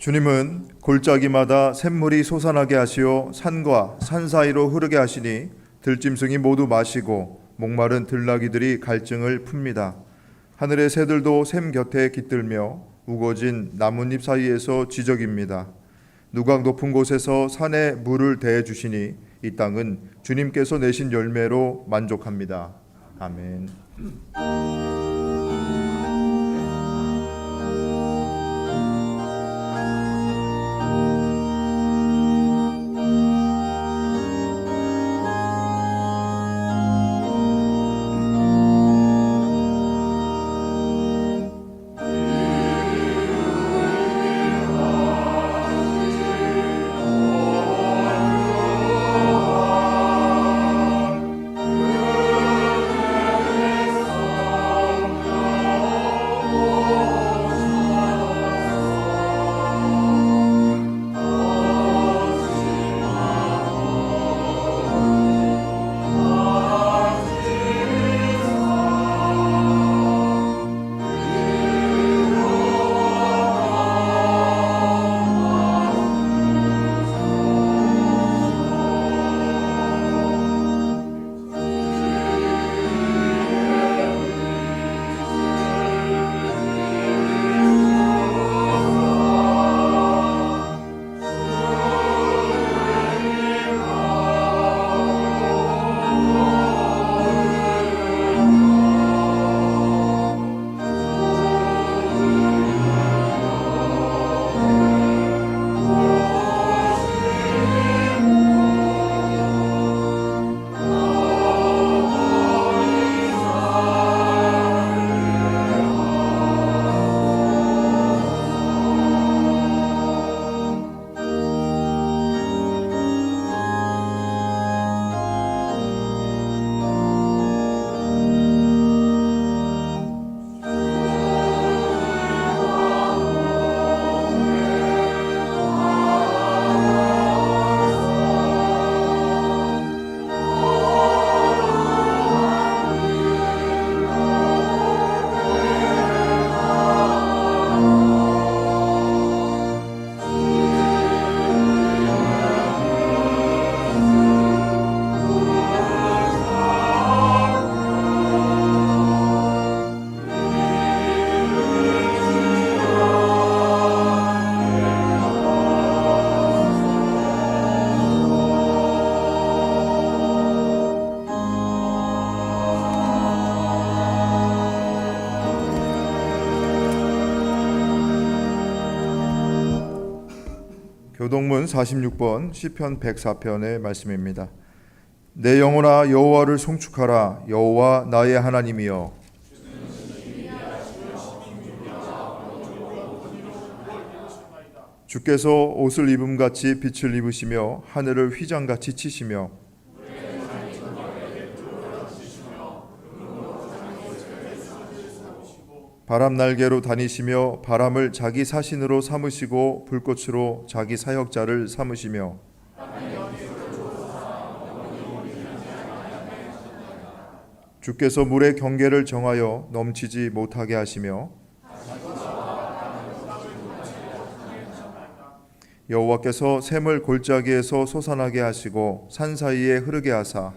주님은 골짜기마다 샘물이 솟아나게 하시어 산과 산 사이로 흐르게 하시니 들짐승이 모두 마시고 목마른 들나귀들이 갈증을 풉니다. 하늘의 새들도 샘 곁에 깃들며 우거진 나뭇잎 사이에서 지저깁니다. 누각 높은 곳에서 산에 물을 대해 주시니 이 땅은 주님께서 내신 열매로 만족합니다. 아멘. 교동문 46번 시편 104편의 말씀입니다. 내 영혼아 여호와를 송축하라. 여호와 나의 하나님이여. 주께서 옷을 입음같이 빛을 입으시며 하늘을 휘장같이 치시며 바람 날개로 다니시며 바람을 자기 사신으로 삼으시고 불꽃으로 자기 사역자를 삼으시며 주께서 물의 경계를 정하여 넘치지 못하게 하시며 여호와께서 샘을 골짜기에서 솟아나게 하시고 산 사이에 흐르게 하사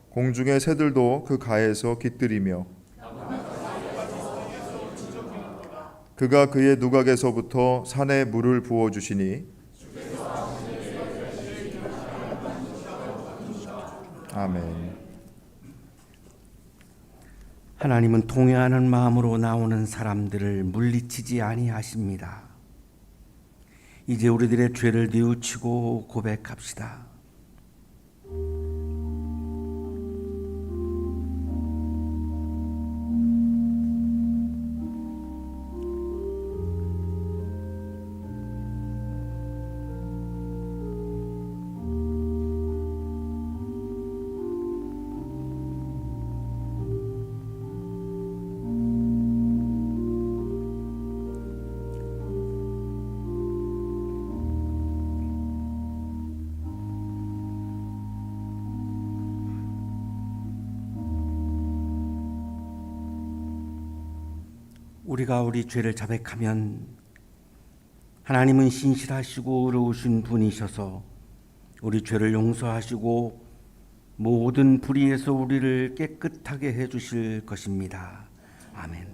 공중의 새들도 그 가에서 깃들이며 그가 그의 누각에서부터 산에 물을 부어주시니 아멘. 하나님은 동요하는 마음으로 나오는 사람들을 물리치지 아니하십니다. 이제 우리들의 죄를 뉘우치고 고백합시다. 우리가 우리 죄를 자백하면 하나님은 신실하시고 의로우신 분이셔서 우리 죄를 용서하시고 모든 불의에서 우리를 깨끗하게 해주실 것입니다. 아멘.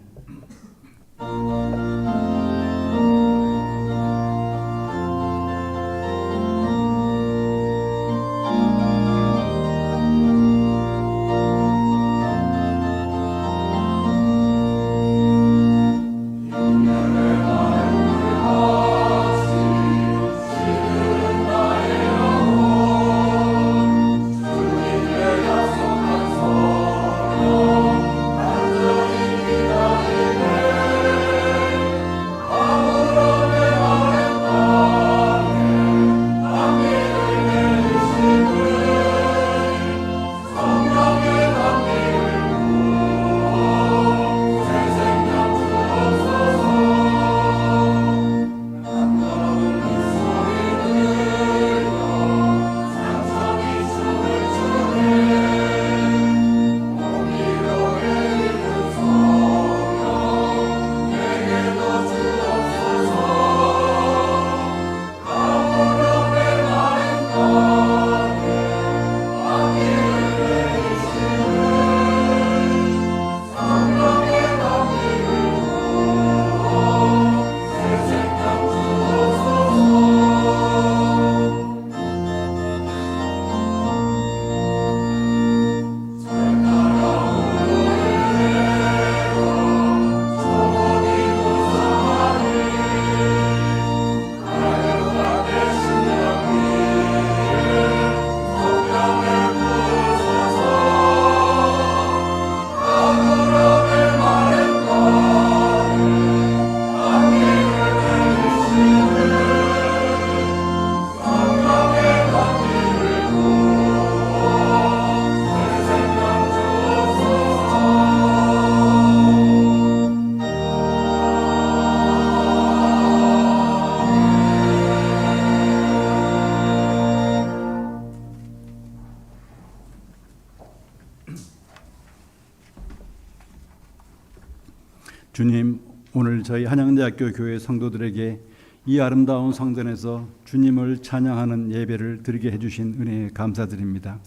주님, 오늘 저희 한양대학교 교회 성도들에게 이 아름다운 성전에서 주님을 찬양하는 예배를 드리게 해주신 은혜에 감사드립니다.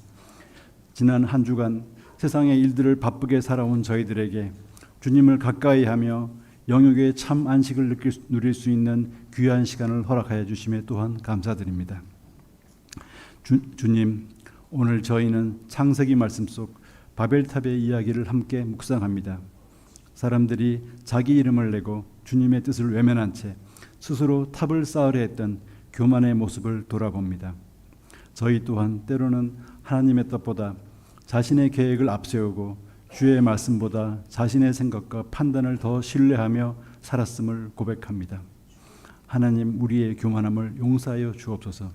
지난 한 주간 세상의 일들을 바쁘게 살아온 저희들에게 주님을 가까이하며 영육의 참 안식을 누릴 수 있는 귀한 시간을 허락하여 주심에 또한 감사드립니다. 주님, 오늘 저희는 창세기 말씀 속 바벨탑의 이야기를 함께 묵상합니다. 사람들이 자기 이름을 내고 주님의 뜻을 외면한 채 스스로 탑을 쌓으려 했던 교만의 모습을 돌아봅니다. 저희 또한 때로는 하나님의 뜻보다 자신의 계획을 앞세우고 주의 말씀보다 자신의 생각과 판단을 더 신뢰하며 살았음을 고백합니다. 하나님, 우리의 교만함을 용서하여 주옵소서.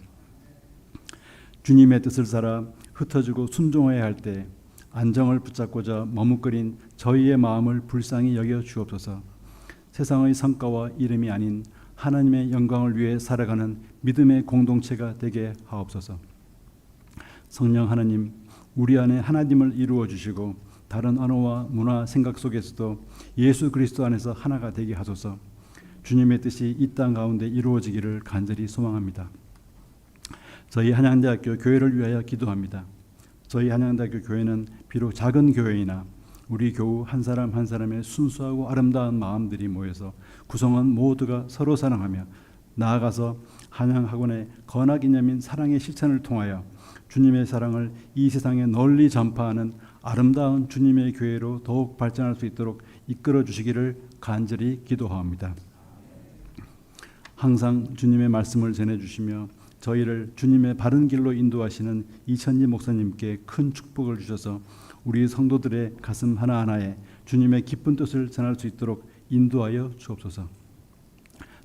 주님의 뜻을 살아 흩어지고 순종해야 할 때 안정을 붙잡고자 머뭇거린 저희의 마음을 불쌍히 여겨 주옵소서. 세상의 성과와 이름이 아닌 하나님의 영광을 위해 살아가는 믿음의 공동체가 되게 하옵소서. 성령 하나님, 우리 안에 하나님을 이루어 주시고 다른 언어와 문화, 생각 속에서도 예수 그리스도 안에서 하나가 되게 하소서. 주님의 뜻이 이 땅 가운데 이루어지기를 간절히 소망합니다. 저희 한양대학교 교회를 위하여 기도합니다. 저희 한양대학교 교회는 비록 작은 교회이나 우리 교우 한 사람 한 사람의 순수하고 아름다운 마음들이 모여서 구성원 모두가 서로 사랑하며 나아가서 한양학원의 건화기념인 사랑의 실천을 통하여 주님의 사랑을 이 세상에 널리 전파하는 아름다운 주님의 교회로 더욱 발전할 수 있도록 이끌어 주시기를 간절히 기도합니다. 항상 주님의 말씀을 전해주시며 저희를 주님의 바른 길로 인도하시는 이천지 목사님께 큰 축복을 주셔서 우리 성도들의 가슴 하나하나에 주님의 기쁜 뜻을 전할 수 있도록 인도하여 주옵소서.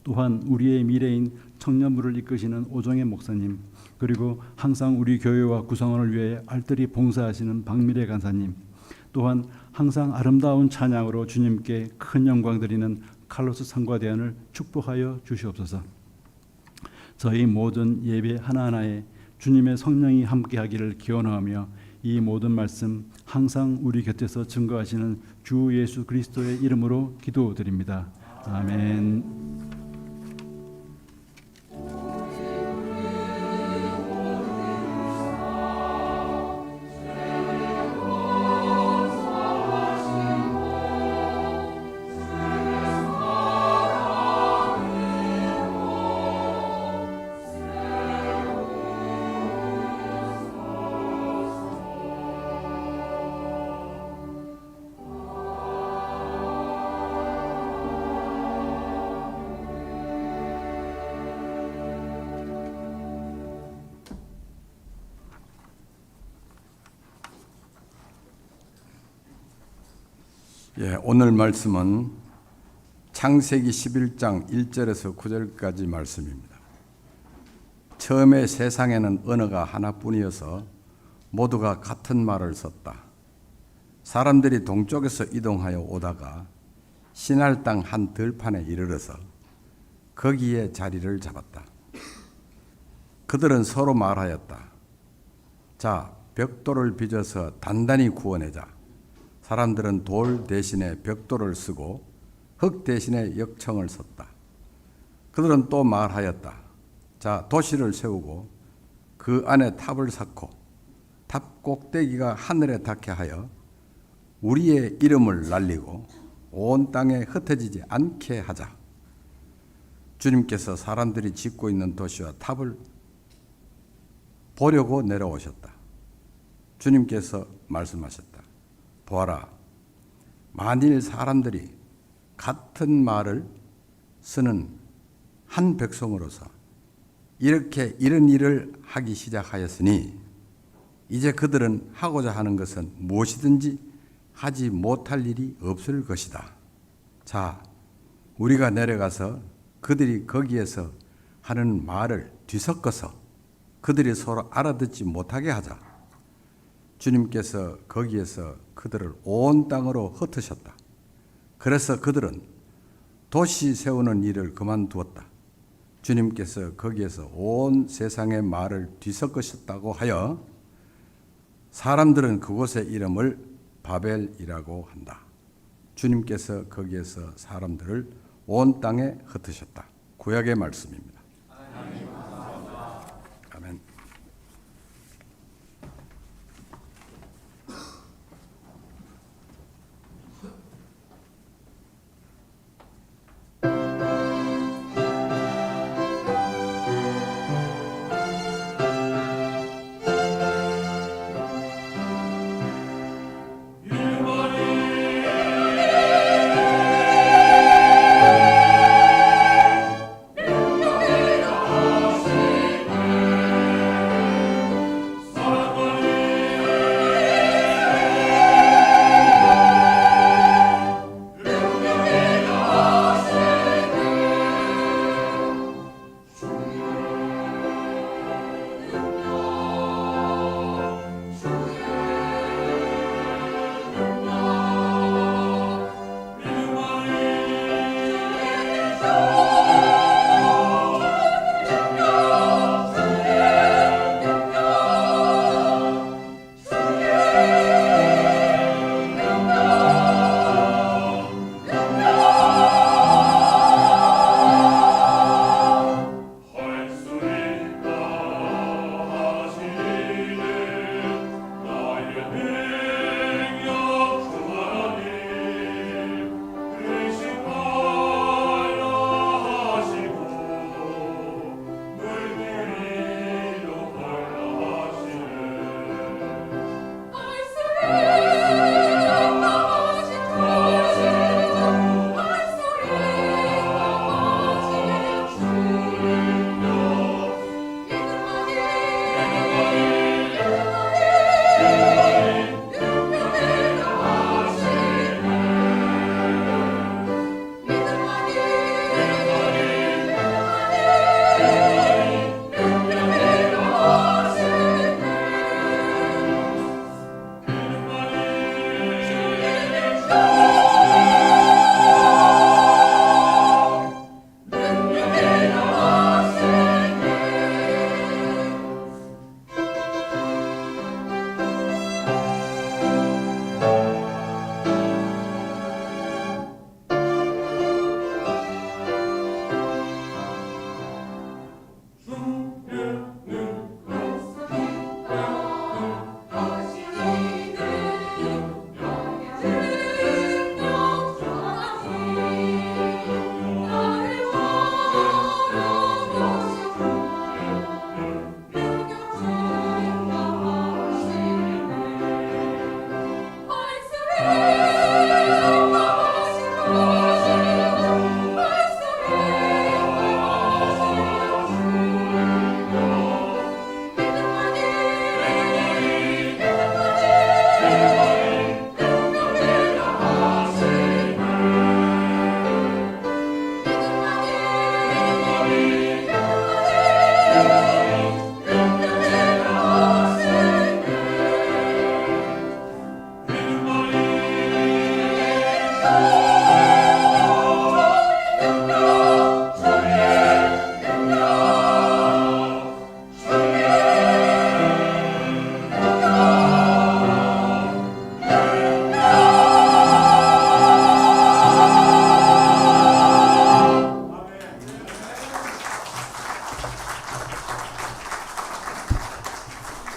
또한 우리의 미래인 청년부를 이끄시는 오정혜 목사님, 그리고 항상 우리 교회와 구성원을 위해 알뜰히 봉사하시는 박미래 간사님, 또한 항상 아름다운 찬양으로 주님께 큰 영광 드리는 칼로스 상과대원을 축복하여 주시옵소서. 저희 모든 예배 하나하나에 주님의 성령이 함께하기를 기원하며 이 모든 말씀 항상 우리 곁에서 증거하시는 주 예수 그리스도의 이름으로 기도드립니다. 아멘. 예, 오늘 말씀은 창세기 11장 1절에서 9절까지 말씀입니다. 처음에 세상에는 언어가 하나뿐이어서 모두가 같은 말을 썼다. 사람들이 동쪽에서 이동하여 오다가 시날 땅 한 들판에 이르러서 거기에 자리를 잡았다. 그들은 서로 말하였다. 자, 벽돌을 빚어서 단단히 구워내자. 사람들은 돌 대신에 벽돌을 쓰고 흙 대신에 역청을 썼다. 그들은 또 말하였다. 자, 도시를 세우고 그 안에 탑을 쌓고 탑 꼭대기가 하늘에 닿게 하여 우리의 이름을 날리고 온 땅에 흩어지지 않게 하자. 주님께서 사람들이 짓고 있는 도시와 탑을 보려고 내려오셨다. 주님께서 말씀하셨다. 보아라, 만일 사람들이 같은 말을 쓰는 한 백성으로서 이렇게 이런 일을 하기 시작하였으니 이제 그들은 하고자 하는 것은 무엇이든지 하지 못할 일이 없을 것이다. 자, 우리가 내려가서 그들이 거기에서 하는 말을 뒤섞어서 그들이 서로 알아듣지 못하게 하자. 주님께서 거기에서 그들을 온 땅으로 흩으셨다. 그래서 그들은 도시 세우는 일을 그만두었다. 주님께서 거기에서 온 세상의 말을 뒤섞으셨다고 하여 사람들은 그곳의 이름을 바벨이라고 한다. 주님께서 거기에서 사람들을 온 땅에 흩으셨다. 구약의 말씀입니다. 아멘.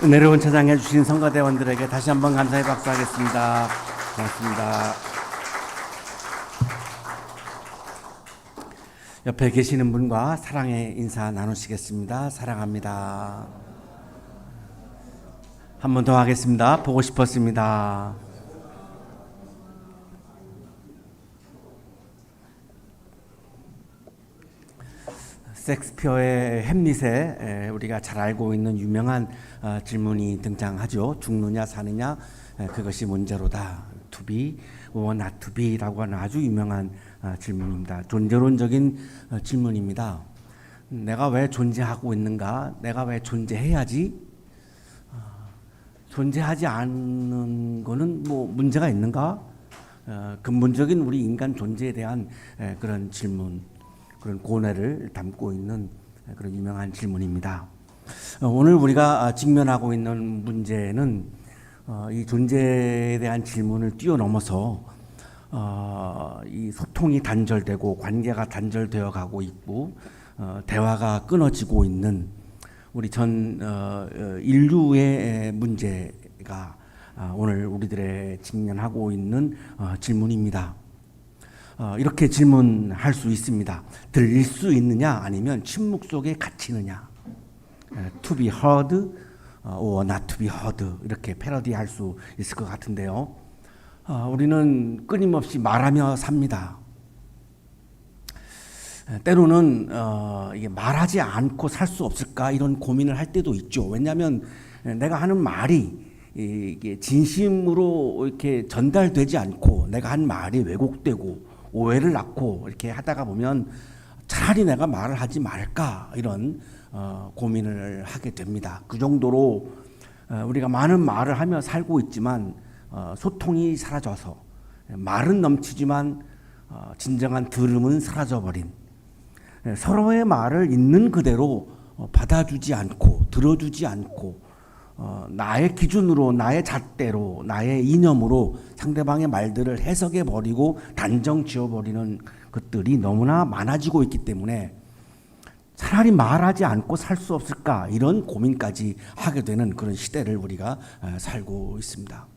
은혜로운 찬양해 주신 성가대원들에게 다시 한번 감사의 박수하겠습니다. 고맙습니다. 옆에 계시는 분과 사랑의 인사 나누시겠습니다. 사랑합니다. 한 번 더 하겠습니다. 보고 싶었습니다. 섹스피어의 햄릿에 우리가 잘 알고 있는 유명한 질문이 등장하죠. 죽느냐 사느냐 그것이 문제로다. To be or not to be라고 하는 아주 유명한 질문입니다. 존재론적인 질문입니다. 내가 왜 존재하고 있는가? 내가 왜 존재해야지? 존재하지 않는 거는 뭐 문제가 있는가? 근본적인 우리 인간 존재에 대한 그런 질문, 그런 고뇌를 담고 있는 그런 유명한 질문입니다. 오늘 우리가 직면하고 있는 문제는 이 존재에 대한 질문을 뛰어넘어서 이 소통이 단절되고 관계가 단절되어 가고 있고 대화가 끊어지고 있는 우리 전 인류의 문제가 오늘 우리들의 직면하고 있는 질문입니다. 이렇게 질문할 수 있습니다. 들릴 수 있느냐 아니면 침묵 속에 갇히느냐. To be heard or not to be heard 이렇게 패러디할 수 있을 것 같은데요. 우리는 끊임없이 말하며 삽니다. 때로는 이게 말하지 않고 살 수 없을까 이런 고민을 할 때도 있죠. 왜냐하면 내가 하는 말이 이게 진심으로 이렇게 전달되지 않고 내가 한 말이 왜곡되고 오해를 낳고 이렇게 하다가 보면 차라리 내가 말을 하지 말까 이런 고민을 하게 됩니다. 그 정도로 우리가 많은 말을 하며 살고 있지만 소통이 사라져서 말은 넘치지만 진정한 들음은 사라져버린 서로의 말을 있는 그대로 받아주지 않고 들어주지 않고 나의 기준으로 나의 잣대로 나의 이념으로 상대방의 말들을 해석해버리고 단정 지어버리는 것들이 너무나 많아지고 있기 때문에 차라리 말하지 않고 살 수 없을까 이런 고민까지 하게 되는 그런 시대를 우리가 살고 있습니다.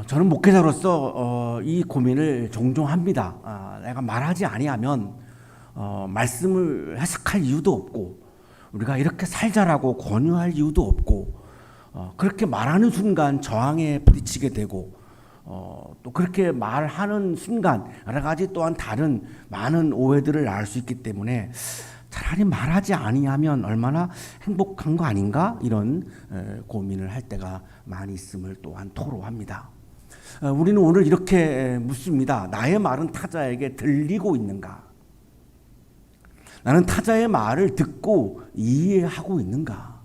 저는 목회자로서 이 고민을 종종 합니다. 내가 말하지 아니하면 말씀을 해석할 이유도 없고 우리가 이렇게 살자라고 권유할 이유도 없고 그렇게 말하는 순간 저항에 부딪히게 되고 또 그렇게 말하는 순간 여러 가지 또한 다른 많은 오해들을 낳을 수 있기 때문에 차라리 말하지 아니하면 얼마나 행복한 거 아닌가 이런 고민을 할 때가 많이 있음을 또한 토로합니다. 우리는 오늘 이렇게 묻습니다. 나의 말은 타자에게 들리고 있는가? 나는 타자의 말을 듣고 이해하고 있는가?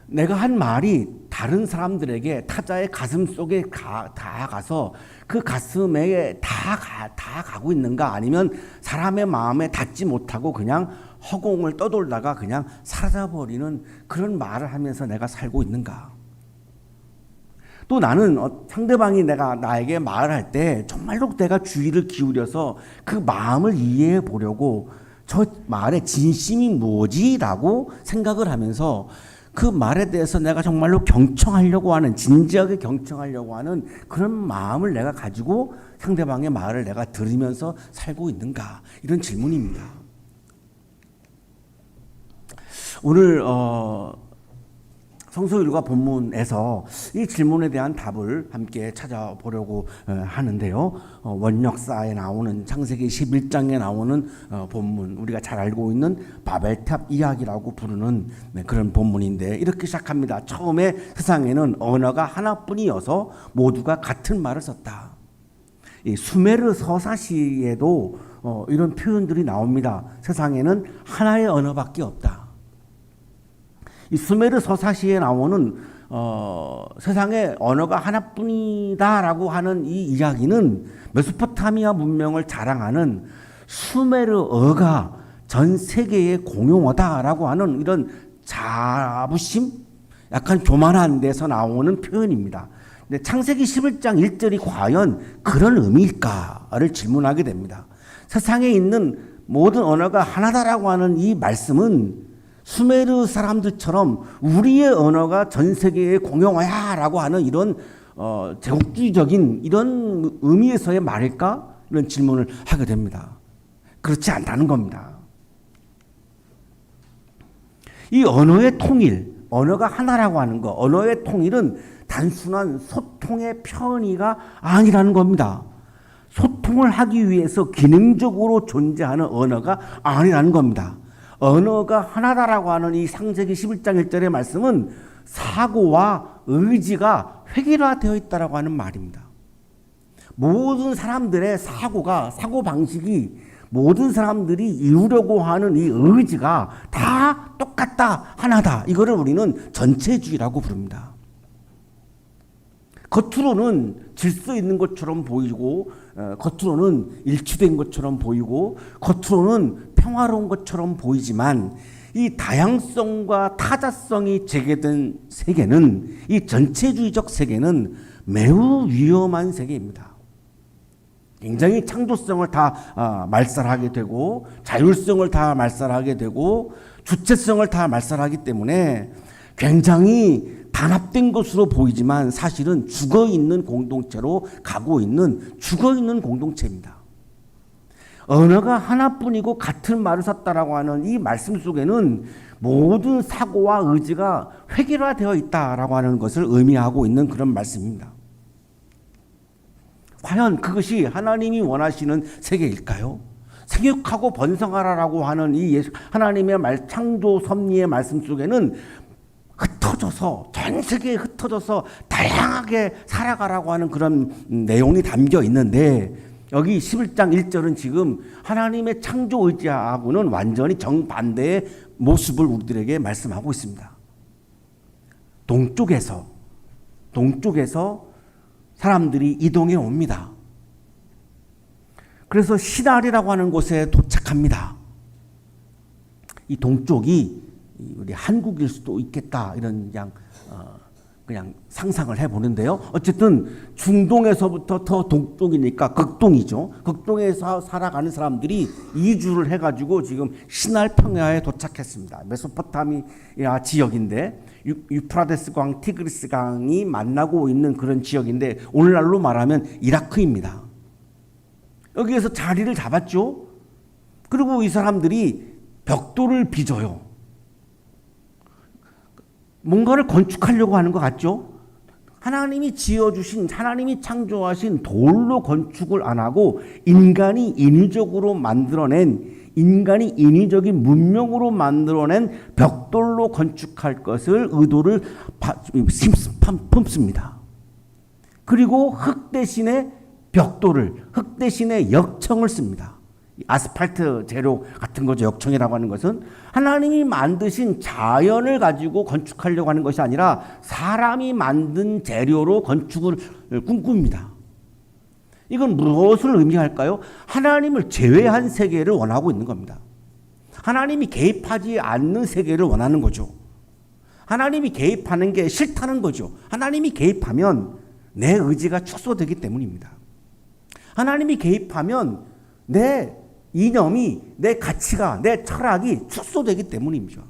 내가 한 말이 다른 사람들에게 타자의 가슴 속에 닿아가서 그 가슴에 다 가고 있는가? 아니면 사람의 마음에 닿지 못하고 그냥 허공을 떠돌다가 그냥 사라져버리는 그런 말을 하면서 내가 살고 있는가? 또 나는 상대방이 나에게 말을 할 때 정말로 내가 주의를 기울여서 그 마음을 이해해 보려고 저 말의 진심이 뭐지라고 생각을 하면서 그 말에 대해서 내가 정말로 경청하려고 하는 진지하게 경청하려고 하는 그런 마음을 내가 가지고 상대방의 말을 내가 들으면서 살고 있는가 이런 질문입니다. 오늘 성서율과 본문에서 이 질문에 대한 답을 함께 찾아보려고 하는데요. 원역사에 나오는 창세기 11장에 나오는 본문 우리가 잘 알고 있는 바벨탑 이야기라고 부르는 그런 본문인데 이렇게 시작합니다. 처음에 세상에는 언어가 하나뿐이어서 모두가 같은 말을 썼다. 이 수메르 서사시에도 이런 표현들이 나옵니다. 세상에는 하나의 언어밖에 없다. 이 수메르 서사시에 나오는 세상에 언어가 하나뿐이다라고 하는 이 이야기는 메소포타미아 문명을 자랑하는 수메르어가 전 세계의 공용어다라고 하는 이런 자부심, 약간 교만한 데서 나오는 표현입니다. 근데 창세기 11장 1절이 과연 그런 의미일까를 질문하게 됩니다. 세상에 있는 모든 언어가 하나다라고 하는 이 말씀은 수메르 사람들처럼 우리의 언어가 전 세계에 공용어야라고 하는 이런 제국주의적인 이런 의미에서의 말일까? 이런 질문을 하게 됩니다. 그렇지 않다는 겁니다. 이 언어의 통일, 언어가 하나라고 하는 거, 언어의 통일은 단순한 소통의 편의가 아니라는 겁니다. 소통을 하기 위해서 기능적으로 존재하는 언어가 아니라는 겁니다. 언어가 하나다라고 하는 이 창세기 11장 1절의 말씀은 사고와 의지가 획일화되어 있다라고 하는 말입니다. 모든 사람들의 사고방식이 모든 사람들이 이루려고 하는 이 의지가 다 똑같다, 하나다. 이거를 우리는 전체주의라고 부릅니다. 겉으로는 질서 있는 것처럼 보이고, 겉으로는 일치된 것처럼 보이고, 겉으로는 평화로운 것처럼 보이지만, 이 다양성과 타자성이 재개된 세계는, 이 전체주의적 세계는 매우 위험한 세계입니다. 굉장히 창조성을 다 말살하게 되고, 자율성을 다 말살하게 되고, 주체성을 다 말살하기 때문에 굉장히 단합된 것으로 보이지만 사실은 죽어있는 공동체로 가고 있는 죽어있는 공동체입니다. 언어가 하나뿐이고 같은 말을 썼다라고 하는 이 말씀 속에는 모든 사고와 의지가 획일화되어 있다라고 하는 것을 의미하고 있는 그런 말씀입니다. 과연 그것이 하나님이 원하시는 세계일까요? 생육하고 번성하라라고 하는 이 하나님의 창조 섭리의 말씀 속에는 흩어져서 전 세계에 흩어져서 다양하게 살아가라고 하는 그런 내용이 담겨 있는데 여기 11장 1절은 지금 하나님의 창조 의지하고는 완전히 정반대의 모습을 우리들에게 말씀하고 있습니다. 동쪽에서 사람들이 이동해 옵니다. 그래서 시날이라고 하는 곳에 도착합니다. 이 동쪽이 우리 한국일 수도 있겠다 이런 그냥 상상을 해보는데요. 어쨌든 중동에서부터 더 동쪽이니까 극동이죠. 극동에서 살아가는 사람들이 이주를 해가지고 지금 시날 평야에 도착했습니다. 메소포타미아 지역인데 유프라데스 강, 티그리스 강이 만나고 있는 그런 지역인데 오늘날로 말하면 이라크입니다. 여기에서 자리를 잡았죠. 그리고 이 사람들이 벽돌을 빚어요. 뭔가를 건축하려고 하는 것 같죠? 하나님이 지어주신, 하나님이 창조하신 돌로 건축을 안 하고 인간이 인위적으로 만들어낸, 인간이 인위적인 문명으로 만들어낸 벽돌로 건축할 것을 의도를 품습니다. 그리고 흙 대신에 벽돌을, 흙 대신에 역청을 씁니다. 아스팔트 재료 같은 거죠. 역청이라고 하는 것은 하나님이 만드신 자연을 가지고 건축하려고 하는 것이 아니라 사람이 만든 재료로 건축을 꿈꿉니다. 이건 무엇을 의미할까요? 하나님을 제외한 세계를 원하고 있는 겁니다. 하나님이 개입하지 않는 세계를 원하는 거죠. 하나님이 개입하는 게 싫다는 거죠. 하나님이 개입하면 내 의지가 축소되기 때문입니다. 하나님이 개입하면 내 이념이, 내 가치가, 내 철학이 축소되기 때문입니다.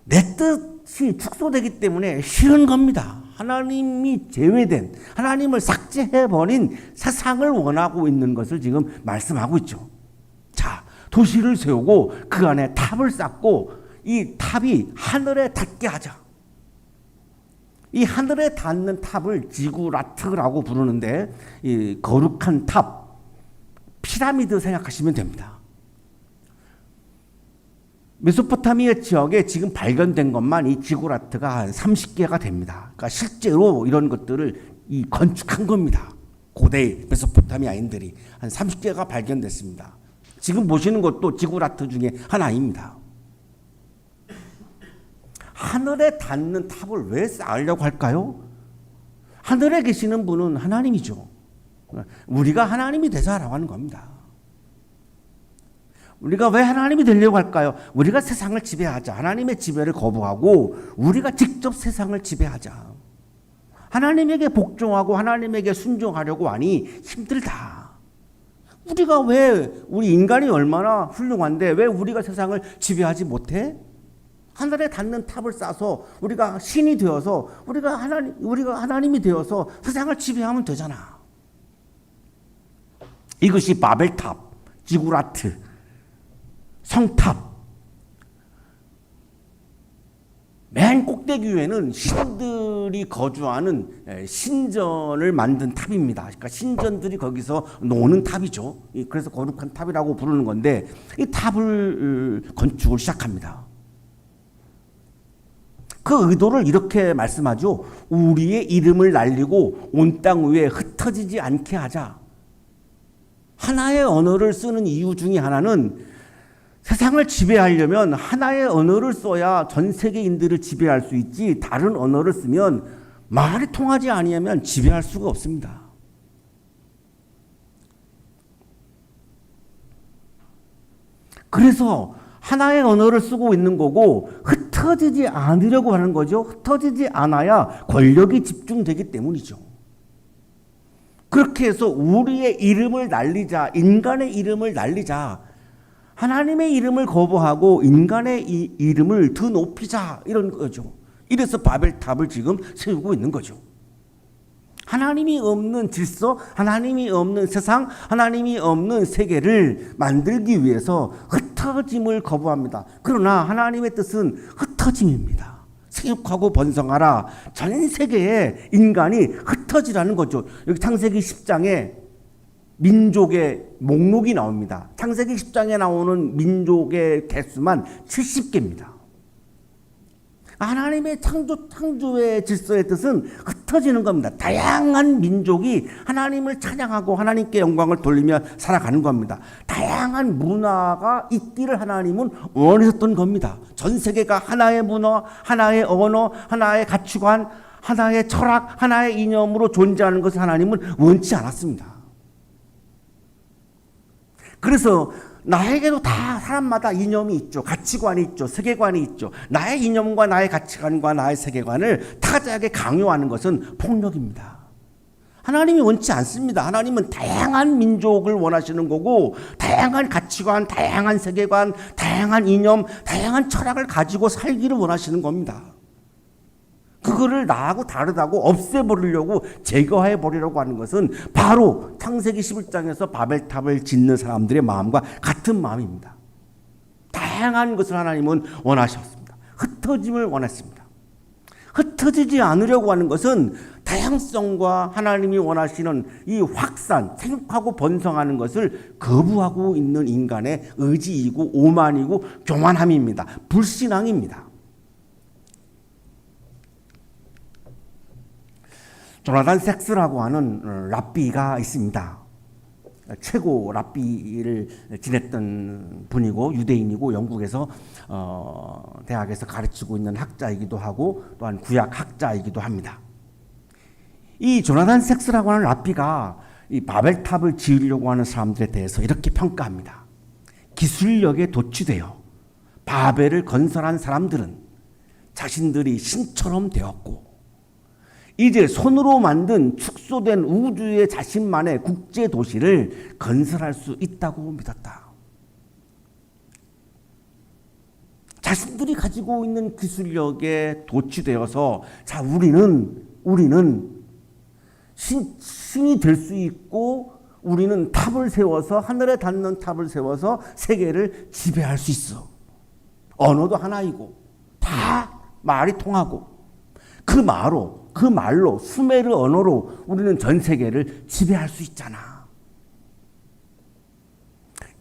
내 뜻이 축소되기 때문에 싫은 겁니다. 하나님이 제외된, 하나님을 삭제해버린 세상을 원하고 있는 것을 지금 말씀하고 있죠. 자, 도시를 세우고 그 안에 탑을 쌓고 이 탑이 하늘에 닿게 하자. 이 하늘에 닿는 탑을 지구라트라고 부르는데 이 거룩한 탑, 피라미드 생각하시면 됩니다. 메소포타미아 지역에 지금 발견된 것만 이 지구라트가 한 30개가 됩니다. 그러니까 실제로 이런 것들을 건축한 겁니다. 고대 메소포타미아인들이 한 30개가 발견됐습니다. 지금 보시는 것도 지구라트 중에 하나입니다. 하늘에 닿는 탑을 왜 쌓으려고 할까요? 하늘에 계시는 분은 하나님이죠. 우리가 하나님이 되자라고 하는 겁니다. 우리가 왜 하나님이 되려고 할까요? 우리가 세상을 지배하자. 하나님의 지배를 거부하고 우리가 직접 세상을 지배하자. 하나님에게 복종하고 하나님에게 순종하려고 하니 힘들다. 우리가 왜, 우리 인간이 얼마나 훌륭한데 왜 우리가 세상을 지배하지 못해? 하늘에 닿는 탑을 쌓아서 우리가 신이 되어서 우리가 하나님이 되어서 세상을 지배하면 되잖아. 이것이 바벨탑, 지구라트, 성탑. 맨 꼭대기 위에는 신들이 거주하는 신전을 만든 탑입니다. 그러니까 신전들이 거기서 노는 탑이죠. 그래서 거룩한 탑이라고 부르는 건데 이 탑을 건축을 시작합니다. 그 의도를 이렇게 말씀하죠. 우리의 이름을 날리고 온 땅 위에 흩어지지 않게 하자. 하나의 언어를 쓰는 이유 중에 하나는 세상을 지배하려면 하나의 언어를 써야 전 세계인들을 지배할 수 있지, 다른 언어를 쓰면 말이 통하지 아니하면 지배할 수가 없습니다. 그래서 하나의 언어를 쓰고 있는 거고 흩어지지 않으려고 하는 거죠. 흩어지지 않아야 권력이 집중되기 때문이죠. 그렇게 해서 우리의 이름을 날리자, 인간의 이름을 날리자, 하나님의 이름을 거부하고 인간의 이름을 더 높이자, 이런 거죠. 이래서 바벨탑을 지금 세우고 있는 거죠. 하나님이 없는 질서, 하나님이 없는 세상, 하나님이 없는 세계를 만들기 위해서 흩어짐을 거부합니다. 그러나 하나님의 뜻은 흩어짐입니다. 생육하고 번성하라. 전 세계에 인간이 흩어지라는 거죠. 여기 창세기 10장에 민족의 목록이 나옵니다. 창세기 10장에 나오는 민족의 개수만 70개입니다. 하나님의 창조의 질서의 뜻은 흩어지는 겁니다. 다양한 민족이 하나님을 찬양하고 하나님께 영광을 돌리며 살아가는 겁니다. 다양한 문화가 있기를 하나님은 원하셨던 겁니다. 전 세계가 하나의 문화, 하나의 언어, 하나의 가치관, 하나의 철학, 하나의 이념으로 존재하는 것을 하나님은 원치 않았습니다. 그래서 나에게도 다 사람마다 이념이 있죠. 가치관이 있죠. 세계관이 있죠. 나의 이념과 나의 가치관과 나의 세계관을 타자에게 강요하는 것은 폭력입니다. 하나님이 원치 않습니다. 하나님은 다양한 민족을 원하시는 거고 다양한 가치관, 다양한 세계관, 다양한 이념, 다양한 철학을 가지고 살기를 원하시는 겁니다. 그거를 나하고 다르다고 없애버리려고 제거해버리려고 하는 것은 바로 창세기 11장에서 바벨탑을 짓는 사람들의 마음과 같은 마음입니다. 다양한 것을 하나님은 원하셨습니다. 흩어짐을 원했습니다. 흩어지지 않으려고 하는 것은 다양성과 하나님이 원하시는 이 확산, 생육하고 번성하는 것을 거부하고 있는 인간의 의지이고 오만이고 교만함입니다. 불신앙입니다. 조나단 섹스라고 하는 랍비가 있습니다. 최고 랍비를 지냈던 분이고 유대인이고 영국에서 대학에서 가르치고 있는 학자이기도 하고 또한 구약 학자이기도 합니다. 이 조나단 섹스라고 하는 랍비가 이 바벨탑을 지으려고 하는 사람들에 대해서 이렇게 평가합니다. 기술력에 도취되어 바벨을 건설한 사람들은 자신들이 신처럼 되었고 이제 손으로 만든 축소된 우주의 자신만의 국제 도시를 건설할 수 있다고 믿었다. 자신들이 가지고 있는 기술력에 도취되어서 자 우리는 신이 될 수 있고 우리는 탑을 세워서 하늘에 닿는 탑을 세워서 세계를 지배할 수 있어. 언어도 하나이고 다 말이 통하고 그 말로 수메르 언어로 우리는 전 세계를 지배할 수 있잖아.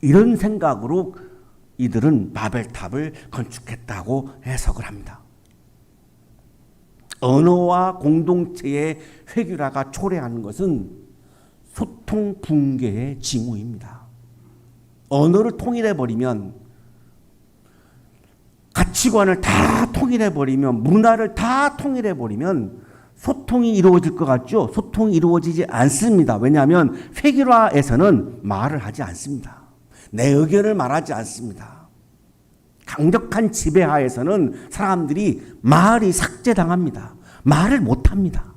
이런 생각으로 이들은 바벨탑을 건축했다고 해석을 합니다. 언어와 공동체의 회귀라가 초래하는 것은 소통 붕괴의 징후입니다. 언어를 통일해버리면 가치관을 다 통일해버리면 문화를 다 통일해버리면 소통이 이루어질 것 같죠? 소통이 이루어지지 않습니다. 왜냐하면 회귀라에서는 말을 하지 않습니다. 내 의견을 말하지 않습니다. 강력한 지배하에서는 사람들이 말이 삭제당합니다. 말을 못합니다.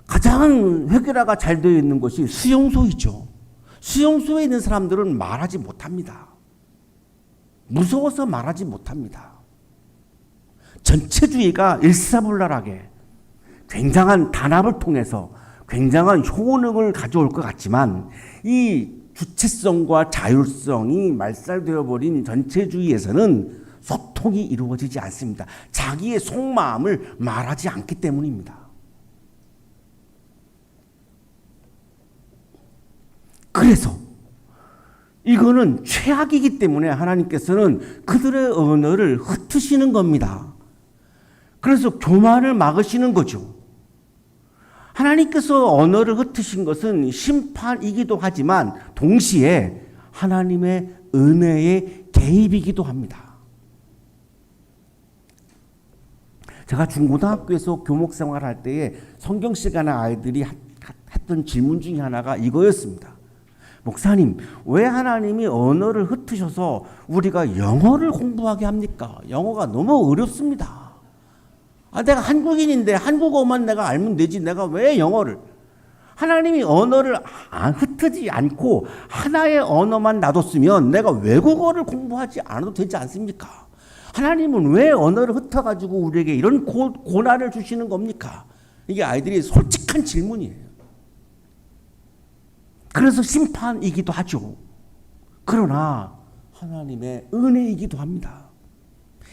가장 회귀라가 잘 되어 있는 것이 수용소이죠. 수용소에 있는 사람들은 말하지 못합니다. 무서워서 말하지 못합니다. 전체주의가 일사불란하게 굉장한 단합을 통해서 굉장한 효능을 가져올 것 같지만 이 주체성과 자율성이 말살되어 버린 전체주의에서는 소통이 이루어지지 않습니다. 자기의 속마음을 말하지 않기 때문입니다. 그래서 이거는 최악이기 때문에 하나님께서는 그들의 언어를 흩으시는 겁니다. 그래서 교만을 막으시는 거죠. 하나님께서 언어를 흩으신 것은 심판이기도 하지만 동시에 하나님의 은혜의 개입이기도 합니다. 제가 중고등학교에서 교목 생활할 때에 성경 시간에 아이들이 했던 질문 중에 하나가 이거였습니다. 목사님, 왜 하나님이 언어를 흩으셔서 우리가 영어를 공부하게 합니까? 영어가 너무 어렵습니다. 내가 한국인인데 한국어만 내가 알면 되지. 내가 왜 영어를? 하나님이 언어를 흩지 않고 하나의 언어만 놔뒀으면 내가 외국어를 공부하지 않아도 되지 않습니까? 하나님은 왜 언어를 흩어가지고 우리에게 이런 고난을 주시는 겁니까? 이게 아이들이 솔직한 질문이에요. 그래서 심판이기도 하죠. 그러나 하나님의 은혜이기도 합니다.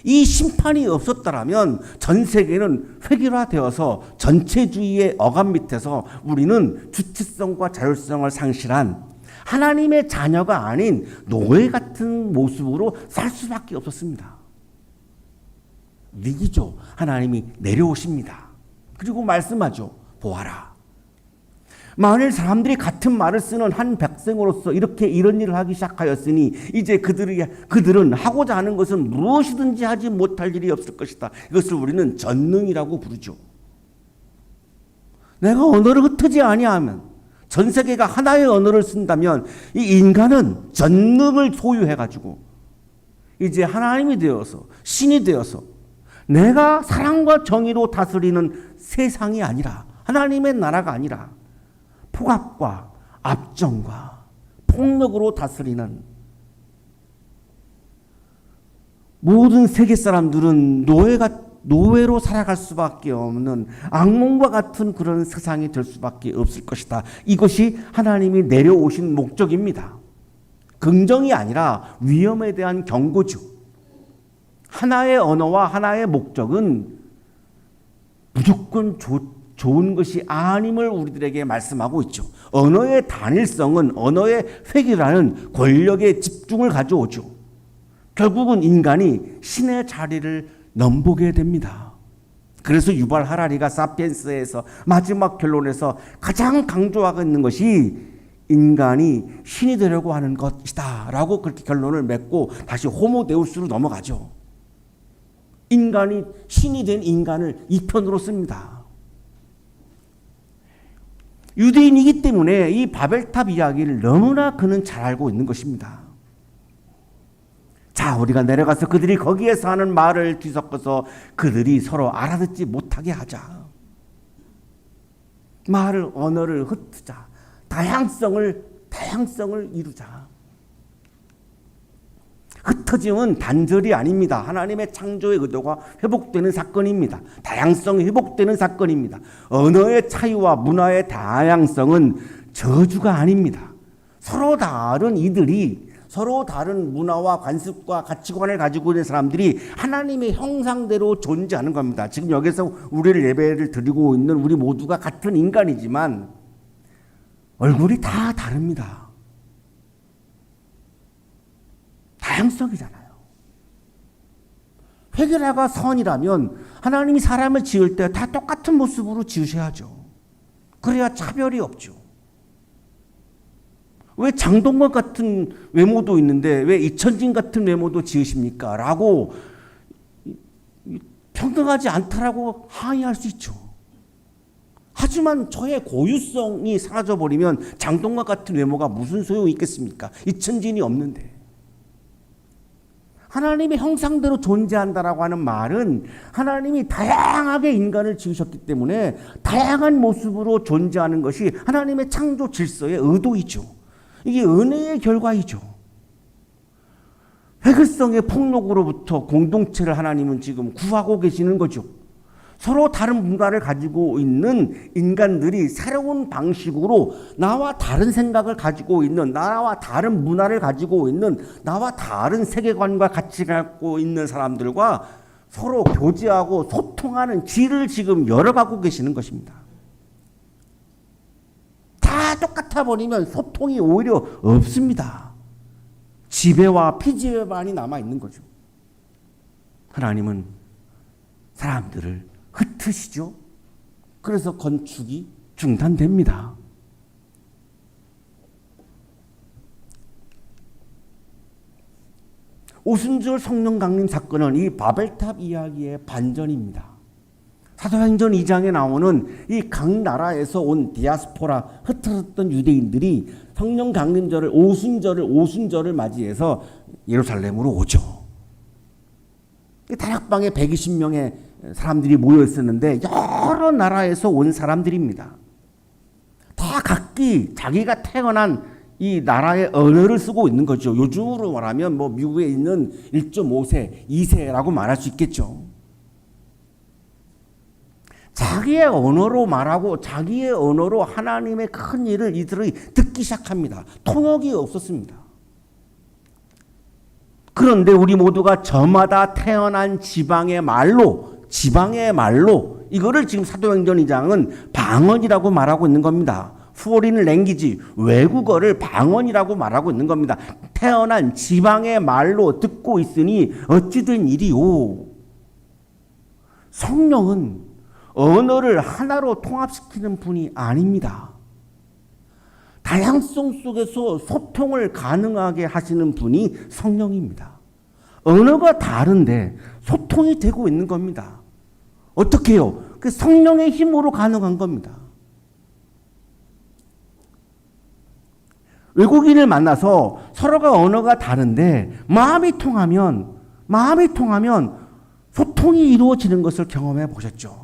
이 심판이 없었더라면 전 세계는 획일화되어서 전체주의의 어감 밑에서 우리는 주체성과 자율성을 상실한 하나님의 자녀가 아닌 노예 같은 모습으로 살 수밖에 없었습니다. 위기죠. 하나님이 내려오십니다. 그리고 말씀하죠. 보아라. 만일 사람들이 같은 말을 쓰는 한 백성으로서 이렇게 이런 일을 하기 시작하였으니 이제 그들은 하고자 하는 것은 무엇이든지 하지 못할 일이 없을 것이다. 이것을 우리는 전능이라고 부르죠. 내가 언어를 흩지 아니하면 전 세계가 하나의 언어를 쓴다면 이 인간은 전능을 소유해가지고 이제 하나님이 되어서 신이 되어서 내가 사랑과 정의로 다스리는 세상이 아니라 하나님의 나라가 아니라 폭압과 압정과 폭력으로 다스리는 모든 세계 사람들은 노예로 살아갈 수밖에 없는 악몽과 같은 그런 세상이 될 수밖에 없을 것이다. 이것이 하나님이 내려오신 목적입니다. 긍정이 아니라 위험에 대한 경고죠. 하나의 언어와 하나의 목적은 무조건 좋은 것이 아님을 우리들에게 말씀하고 있죠. 언어의 단일성은 언어의 획일화는 권력의 집중을 가져오죠. 결국은 인간이 신의 자리를 넘보게 됩니다. 그래서 유발 하라리가 사피엔스에서 마지막 결론에서 가장 강조하고 있는 것이 인간이 신이 되려고 하는 것이다 라고 그렇게 결론을 맺고 다시 호모데우스로 넘어가죠. 인간이 신이 된 인간을 이 편으로 씁니다. 유대인이기 때문에 이 바벨탑 이야기를 너무나 그는 잘 알고 있는 것입니다. 자, 우리가 내려가서 그들이 거기에서 하는 말을 뒤섞어서 그들이 서로 알아듣지 못하게 하자. 언어를 흩자. 다양성을 이루자. 흩어짐은 단절이 아닙니다. 하나님의 창조의 의도가 회복되는 사건입니다. 다양성이 회복되는 사건입니다. 언어의 차이와 문화의 다양성은 저주가 아닙니다. 서로 다른 이들이 서로 다른 문화와 관습과 가치관을 가지고 있는 사람들이 하나님의 형상대로 존재하는 겁니다. 지금 여기서 우리를 예배를 드리고 있는 우리 모두가 같은 인간이지만 얼굴이 다 다릅니다. 다양성이잖아요. 획일화가 선이라면 하나님이 사람을 지을 때 다 똑같은 모습으로 지으셔야죠. 그래야 차별이 없죠. 왜 장동건 같은 외모도 있는데 왜 이천진 같은 외모도 지으십니까? 라고 평등하지 않다라고 항의할 수 있죠. 하지만 저의 고유성이 사라져버리면 장동건 같은 외모가 무슨 소용이 있겠습니까? 이천진이 없는데. 하나님의 형상대로 존재한다라고 하는 말은 하나님이 다양하게 인간을 지으셨기 때문에 다양한 모습으로 존재하는 것이 하나님의 창조 질서의 의도이죠. 이게 은혜의 결과이죠. 획일성의 폭력으로부터 공동체를 하나님은 지금 구하고 계시는 거죠. 서로 다른 문화를 가지고 있는 인간들이 새로운 방식으로 나와 다른 생각을 가지고 있는, 나와 다른 문화를 가지고 있는, 나와 다른 세계관과 가치를 갖고 있는 사람들과 서로 교제하고 소통하는 길을 지금 열어가고 계시는 것입니다. 다 똑같아 버리면 소통이 오히려 없습니다. 지배와 피지배만이 남아있는 거죠. 하나님은 사람들을 흩으시죠. 그래서 건축이 중단됩니다. 오순절 성령 강림 사건은 이 바벨탑 이야기의 반전입니다. 사도행전 2장에 나오는 이 각 나라에서 온 디아스포라 흩어졌던 유대인들이 성령 강림절을 오순절을 맞이해서 예루살렘으로 오죠. 다락방에 120명의 사람들이 모여 있었는데 여러 나라에서 온 사람들입니다. 다 각기 자기가 태어난 이 나라의 언어를 쓰고 있는 거죠. 요즘으로 말하면 뭐 미국에 있는 1.5세, 2세라고 말할 수 있겠죠. 자기의 언어로 말하고 자기의 언어로 하나님의 큰 일을 이들이 듣기 시작합니다. 통역이 없었습니다. 그런데 우리 모두가 저마다 태어난 지방의 말로 이거를 지금 사도행전 2장은 방언이라고 말하고 있는 겁니다. 포린 랭귀지, 외국어를 방언이라고 말하고 있는 겁니다. 태어난 지방의 말로 듣고 있으니 어찌된 일이오. 성령은 언어를 하나로 통합시키는 분이 아닙니다. 다양성 속에서 소통을 가능하게 하시는 분이 성령입니다. 언어가 다른데 소통이 되고 있는 겁니다. 어떻게 해요? 그 성령의 힘으로 가능한 겁니다. 외국인을 만나서 서로가 언어가 다른데 마음이 통하면 소통이 이루어지는 것을 경험해 보셨죠?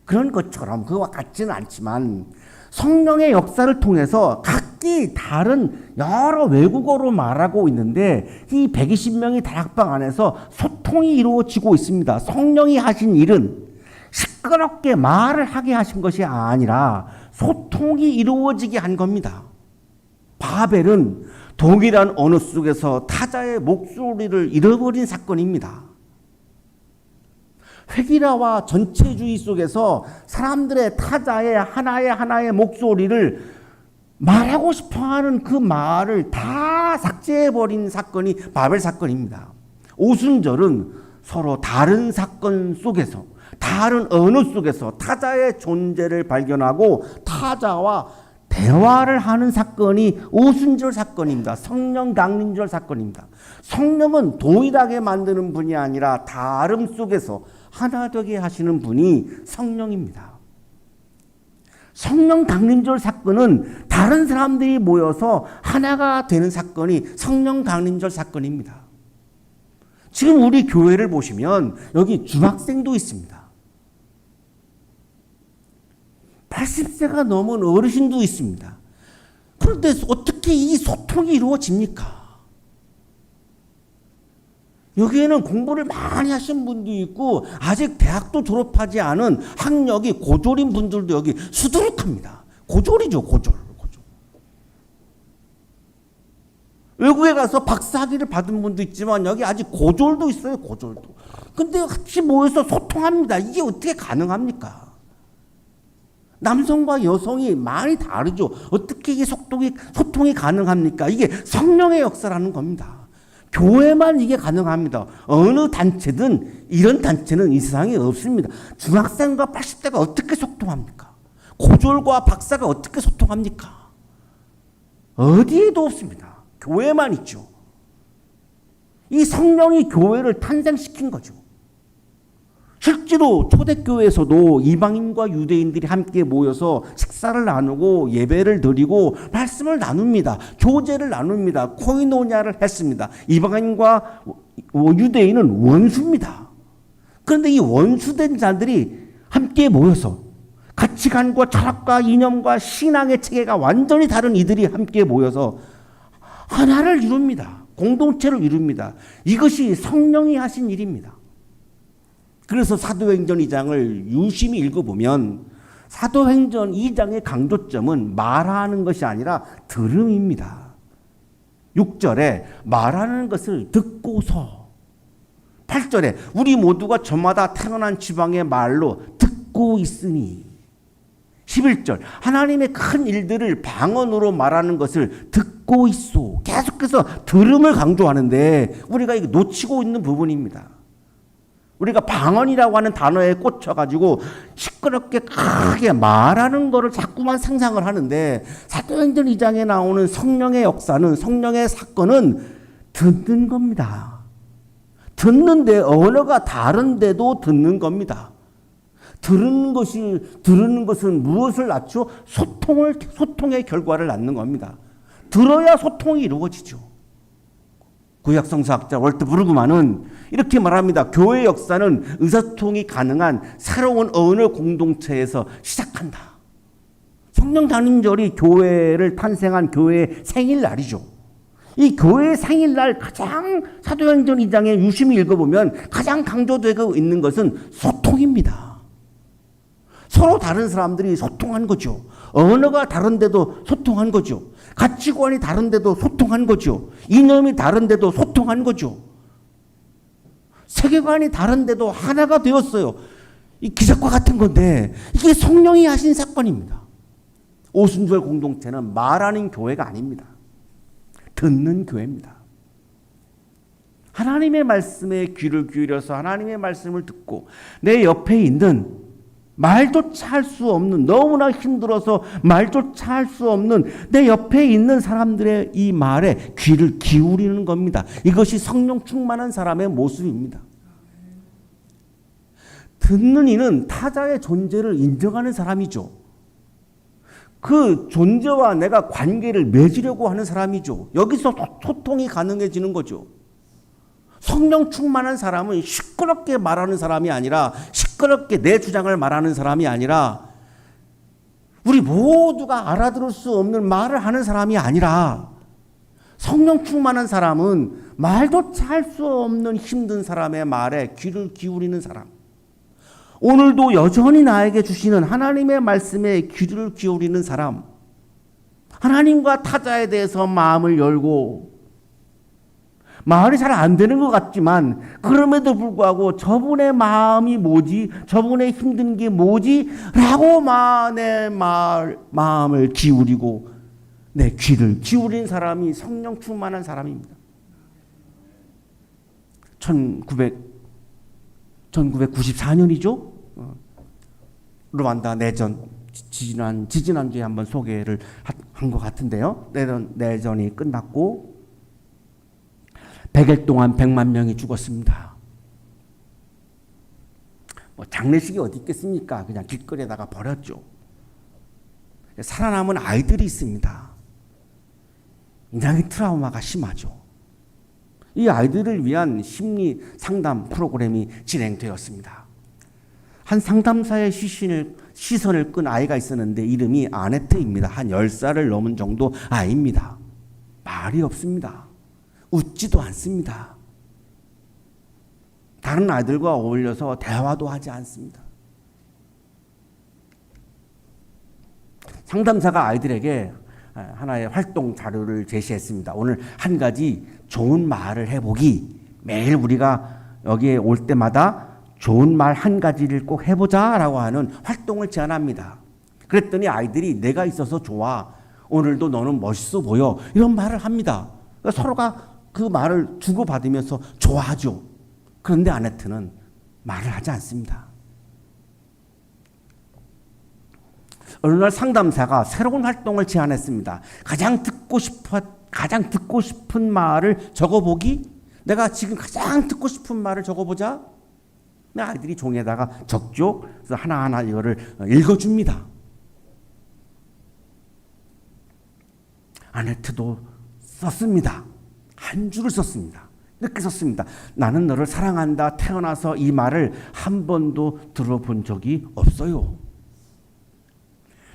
그런 것처럼 그와 같지는 않지만 성령의 역사를 통해서 각기 다른 여러 외국어로 말하고 있는데 이 120명이 다락방 안에서 소통이 이루어지고 있습니다. 성령이 하신 일은 시끄럽게 말을 하게 하신 것이 아니라 소통이 이루어지게 한 겁니다. 바벨은 동일한 언어 속에서 타자의 목소리를 잃어버린 사건입니다. 획일화와 전체주의 속에서 사람들의 타자의 하나의 목소리를 말하고 싶어하는 그 말을 다 삭제해버린 사건이 바벨 사건입니다. 오순절은 서로 다른 사건 속에서, 다른 언어 속에서 타자의 존재를 발견하고 타자와 대화를 하는 사건이 오순절 사건입니다. 성령 강림절 사건입니다. 성령은 동일하게 만드는 분이 아니라 다름 속에서 하나 되게 하시는 분이 성령입니다. 성령 강림절 사건은 다른 사람들이 모여서 하나가 되는 사건이 성령 강림절 사건입니다. 지금 우리 교회를 보시면 여기 중학생도 있습니다. 80세가 넘은 어르신도 있습니다. 그런데 어떻게 이 소통이 이루어집니까? 여기에는 공부를 많이 하신 분도 있고 아직 대학도 졸업하지 않은 학력이 고졸인 분들도 여기 수두룩합니다. 고졸이죠, 고졸. 외국에 가서 박사학위를 받은 분도 있지만 여기 아직 고졸도 있어요, 고졸도. 근데 같이 모여서 소통합니다. 이게 어떻게 가능합니까? 남성과 여성이 많이 다르죠. 어떻게 이게 소통이 가능합니까? 이게 성령의 역사라는 겁니다. 교회만 이게 가능합니다. 어느 단체든 이런 단체는 이 세상에 없습니다. 중학생과 80대가 어떻게 소통합니까? 고졸과 박사가 어떻게 소통합니까? 어디에도 없습니다. 교회만 있죠. 이 성령이 교회를 탄생시킨 거죠. 실제로 초대교회에서도 이방인과 유대인들이 함께 모여서 식사를 나누고 예배를 드리고 말씀을 나눕니다. 교제를 나눕니다. 코이노냐를 했습니다. 이방인과 유대인은 원수입니다. 그런데 이 원수된 자들이 함께 모여서 가치관과 철학과 이념과 신앙의 체계가 완전히 다른 이들이 함께 모여서 하나를 이룹니다. 공동체를 이룹니다. 이것이 성령이 하신 일입니다. 그래서 사도행전 2장을 유심히 읽어보면 사도행전 2장의 강조점은 말하는 것이 아니라 들음입니다. 6절에 말하는 것을 듣고서, 8절에 우리 모두가 저마다 태어난 지방의 말로 듣고 있으니, 11절 하나님의 큰 일들을 방언으로 말하는 것을 듣고 있소. 계속해서 들음을 강조하는데 우리가 이거 놓치고 있는 부분입니다. 우리가 방언이라고 하는 단어에 꽂혀가지고 시끄럽게 크게 말하는 거를 자꾸만 상상을 하는데, 사도행전 2장에 나오는 성령의 역사는, 성령의 사건은 듣는 겁니다. 듣는데 언어가 다른데도 듣는 겁니다. 들은 것은 무엇을 낳죠? 소통의 결과를 낳는 겁니다. 들어야 소통이 이루어지죠. 구약성서학자 월트 브루그만은 이렇게 말합니다. 교회 역사는 의사소통이 가능한 새로운 언어 공동체에서 시작한다. 성령 단임절이 교회를 탄생한 교회의 생일날이죠. 이 교회의 생일날 가장 사도행전 2장에 유심히 읽어보면 가장 강조되고 있는 것은 소통입니다. 서로 다른 사람들이 소통한 거죠. 언어가 다른데도 소통한 거죠. 가치관이 다른데도 소통한 거죠. 이념이 다른데도 소통한 거죠. 세계관이 다른데도 하나가 되었어요. 이 기적과 같은 건데 이게 성령이 하신 사건입니다. 오순절 공동체는 말하는 교회가 아닙니다. 듣는 교회입니다. 하나님의 말씀에 귀를 기울여서 하나님의 말씀을 듣고 내 옆에 있는 말조차 할 수 없는, 너무나 힘들어서 말조차 할 수 없는 내 옆에 있는 사람들의 이 말에 귀를 기울이는 겁니다. 이것이 성령 충만한 사람의 모습입니다. 듣는 이는 타자의 존재를 인정하는 사람이죠. 그 존재와 내가 관계를 맺으려고 하는 사람이죠. 여기서 소통이 가능해지는 거죠. 성령 충만한 사람은 시끄럽게 말하는 사람이 아니라, 시끄럽게 내 주장을 말하는 사람이 아니라, 우리 모두가 알아들을 수 없는 말을 하는 사람이 아니라, 성령 충만한 사람은 말조차 할 수 없는 힘든 사람의 말에 귀를 기울이는 사람. 오늘도 여전히 나에게 주시는 하나님의 말씀에 귀를 기울이는 사람. 하나님과 타자에 대해서 마음을 열고, 말이 잘 안 되는 것 같지만 그럼에도 불구하고 저분의 마음이 뭐지? 저분의 힘든 게 뭐지? 라고 내 마음을 기울이고 내 귀를 기울인 사람이 성령 충만한 사람입니다. 1994년이죠? 루안다 내전, 지지난주에 한번 소개를 한 것 같은데요. 내전이 끝났고 100일 동안 100만 명이 죽었습니다. 장례식이 어디 있겠습니까? 그냥 길거리에다가 버렸죠. 살아남은 아이들이 있습니다. 굉장히 트라우마가 심하죠. 이 아이들을 위한 심리 상담 프로그램이 진행되었습니다. 한 상담사의 시선을 끈 아이가 있었는데 이름이 아네트입니다. 한 10살을 넘은 정도 아이입니다. 말이 없습니다. 웃지도 않습니다. 다른 아이들과 어울려서 대화도 하지 않습니다. 상담사가 아이들에게 하나의 활동 자료를 제시했습니다. 오늘 한 가지 좋은 말을 해보기. 매일 우리가 여기에 올 때마다 좋은 말 한 가지를 꼭 해보자라고 하는 활동을 제안합니다. 그랬더니 아이들이 내가 있어서 좋아. 오늘도 너는 멋있어 보여. 이런 말을 합니다. 그러니까 서로가 그 말을 주고받으면서 좋아하죠. 그런데 아네트는 말을 하지 않습니다. 어느 날 상담사가 새로운 활동을 제안했습니다. 가장 듣고 싶은 말을 적어보기? 내가 지금 가장 듣고 싶은 말을 적어보자? 아이들이 종이에다가 적죠. 그래서 하나하나 이거를 읽어줍니다. 아네트도 썼습니다. 한 줄을 썼습니다. 이렇게 썼습니다. 나는 너를 사랑한다. 태어나서 이 말을 한 번도 들어본 적이 없어요.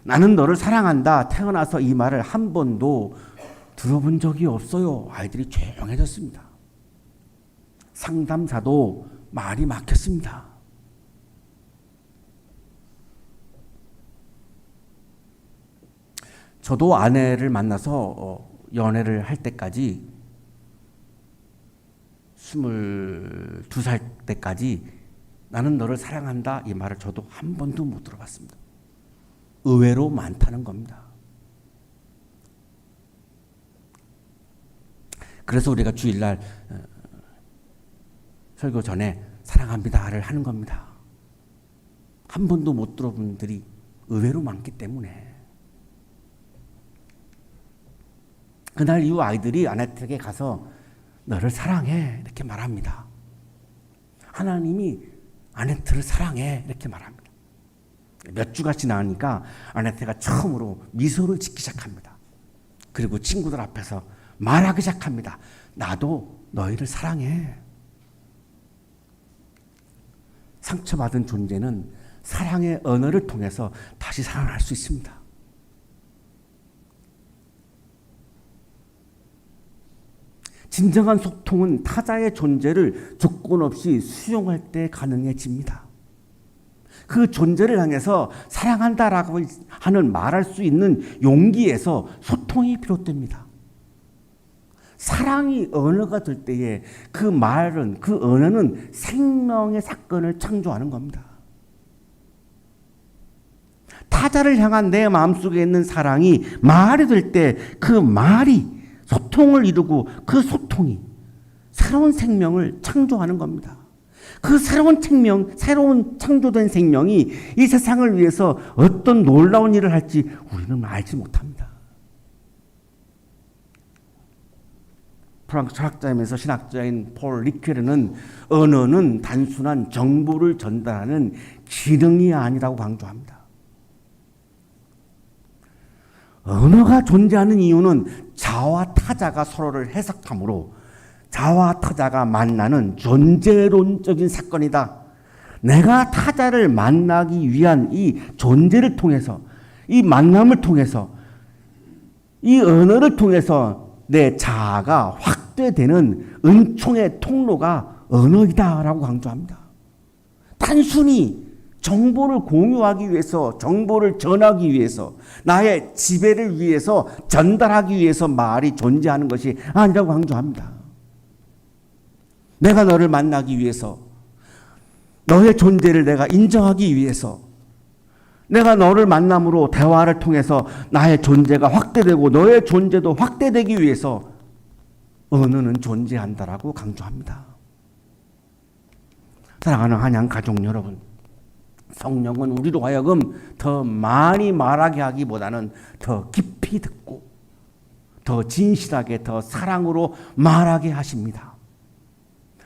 나는 너를 사랑한다. 태어나서 이 말을 한 번도 들어본 적이 없어요. 아이들이 조용해졌습니다. 상담사도 말이 막혔습니다. 저도 아내를 만나서 연애를 할 때까지 22살 때까지 나는 너를 사랑한다 이 말을 저도 한 번도 못 들어봤습니다. 의외로 많다는 겁니다. 그래서 우리가 주일날 설교 전에 사랑합니다를 하는 겁니다. 한 번도 못 들어본 분들이 의외로 많기 때문에. 그날 이후 아이들이 아내에게 가서 너를 사랑해 이렇게 말합니다. 하나님이 아네트를 사랑해 이렇게 말합니다. 몇 주가 지나니까 아네트가 처음으로 미소를 짓기 시작합니다. 그리고 친구들 앞에서 말하기 시작합니다. 나도 너희를 사랑해. 상처받은 존재는 사랑의 언어를 통해서 다시 사랑할 수 있습니다. 진정한 소통은 타자의 존재를 조건 없이 수용할 때 가능해집니다. 그 존재를 향해서 사랑한다라고 하는 말할 수 있는 용기에서 소통이 비롯됩니다. 사랑이 언어가 될 때에 그 말은, 그 언어는 생명의 사건을 창조하는 겁니다. 타자를 향한 내 마음속에 있는 사랑이 말이 될 때 그 말이 소통을 이루고 그 소통이 새로운 생명을 창조하는 겁니다. 그 새로운 생명, 새로운 창조된 생명이 이 세상을 위해서 어떤 놀라운 일을 할지 우리는 알지 못합니다. 프랑스 철학자이면서 신학자인 폴 리케르는 언어는 단순한 정보를 전달하는 기능이 아니라고 강조합니다. 언어가 존재하는 이유는 자와 타자가 서로를 해석함으로 자와 타자가 만나는 존재론적인 사건이다. 내가 타자를 만나기 위한 이 존재를 통해서, 이 만남을 통해서, 이 언어를 통해서 내 자아가 확대되는 은총의 통로가 언어이다라고 강조합니다. 단순히 정보를 공유하기 위해서, 정보를 전하기 위해서, 나의 지배를 위해서, 전달하기 위해서 말이 존재하는 것이 아니라고 강조합니다. 내가 너를 만나기 위해서, 너의 존재를 내가 인정하기 위해서, 내가 너를 만남으로 대화를 통해서 나의 존재가 확대되고 너의 존재도 확대되기 위해서 언어는 존재한다라고 강조합니다. 사랑하는 한양 가족 여러분, 성령은 우리로 하여금 더 많이 말하게 하기보다는 더 깊이 듣고 더 진실하게 더 사랑으로 말하게 하십니다.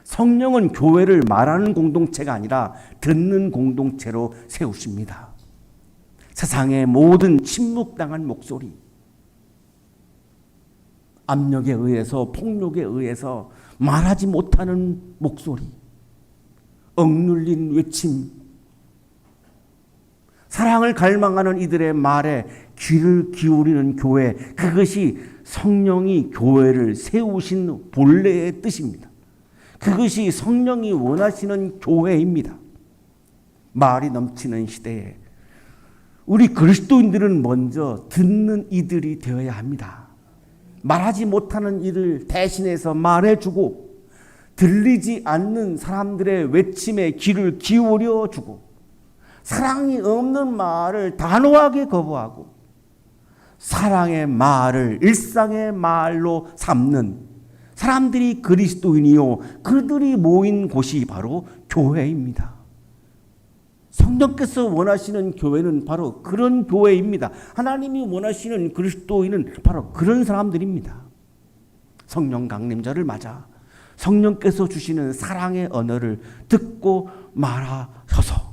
성령은 교회를 말하는 공동체가 아니라 듣는 공동체로 세우십니다. 세상의 모든 침묵당한 목소리, 압력에 의해서, 폭력에 의해서 말하지 못하는 목소리, 억눌린 외침, 사랑을 갈망하는 이들의 말에 귀를 기울이는 교회, 그것이 성령이 교회를 세우신 본래의 뜻입니다. 그것이 성령이 원하시는 교회입니다. 말이 넘치는 시대에 우리 그리스도인들은 먼저 듣는 이들이 되어야 합니다. 말하지 못하는 이를 대신해서 말해주고 들리지 않는 사람들의 외침에 귀를 기울여주고 사랑이 없는 말을 단호하게 거부하고 사랑의 말을 일상의 말로 삼는 사람들이 그리스도인이요 그들이 모인 곳이 바로 교회입니다. 성령께서 원하시는 교회는 바로 그런 교회입니다. 하나님이 원하시는 그리스도인은 바로 그런 사람들입니다. 성령 강림절을 맞아 성령께서 주시는 사랑의 언어를 듣고 말하셔서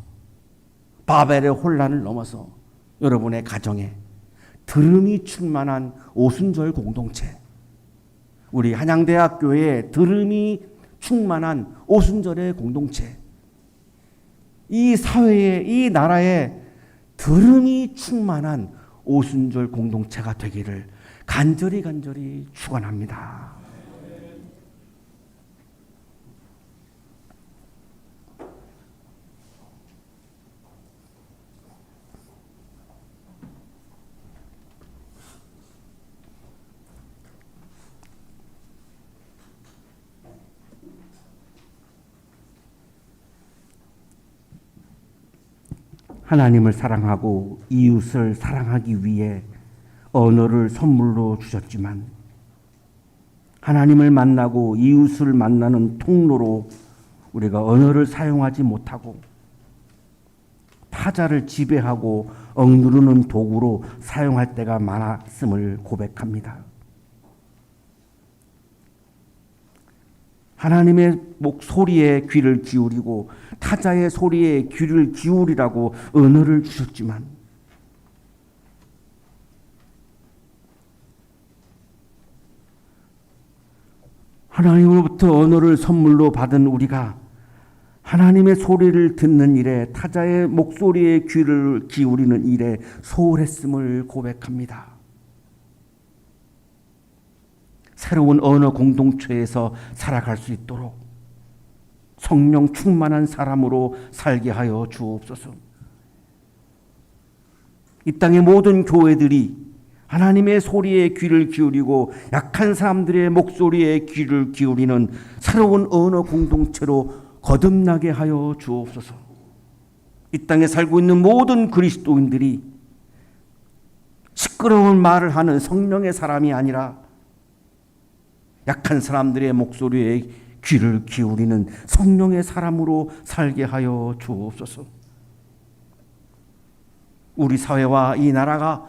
바벨의 혼란을 넘어서 여러분의 가정에 들음이 충만한 오순절 공동체, 우리 한양대학교에 들음이 충만한 오순절의 공동체, 이 사회에, 이 나라에 들음이 충만한 오순절 공동체가 되기를 간절히 축원합니다. 하나님을 사랑하고 이웃을 사랑하기 위해 언어를 선물로 주셨지만 하나님을 만나고 이웃을 만나는 통로로 우리가 언어를 사용하지 못하고 타자를 지배하고 억누르는 도구로 사용할 때가 많았음을 고백합니다. 하나님의 목소리에 귀를 기울이고 타자의 소리에 귀를 기울이라고 언어를 주셨지만 하나님으로부터 언어를 선물로 받은 우리가 하나님의 소리를 듣는 일에 타자의 목소리에 귀를 기울이는 일에 소홀했음을 고백합니다. 새로운 언어 공동체에서 살아갈 수 있도록 성령 충만한 사람으로 살게 하여 주옵소서. 이 땅의 모든 교회들이 하나님의 소리에 귀를 기울이고 약한 사람들의 목소리에 귀를 기울이는 새로운 언어 공동체로 거듭나게 하여 주옵소서. 이 땅에 살고 있는 모든 그리스도인들이 시끄러운 말을 하는 성령의 사람이 아니라 약한 사람들의 목소리에 귀를 기울이는 성령의 사람으로 살게 하여 주옵소서. 우리 사회와 이 나라가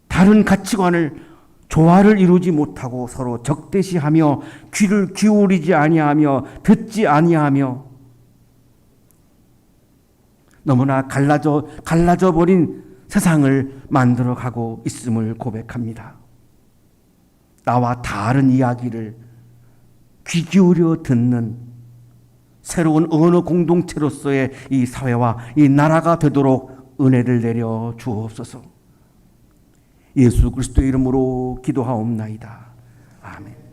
다른 가치관을 조화를 이루지 못하고 서로 적대시하며 귀를 기울이지 아니하며 듣지 아니하며 너무나 갈라져 버린 세상을 만들어가고 있음을 고백합니다. 나와 다른 이야기를 귀 기울여 듣는 새로운 언어 공동체로서의 이 사회와 이 나라가 되도록 은혜를 내려 주옵소서. 예수 그리스도의 이름으로 기도하옵나이다. 아멘.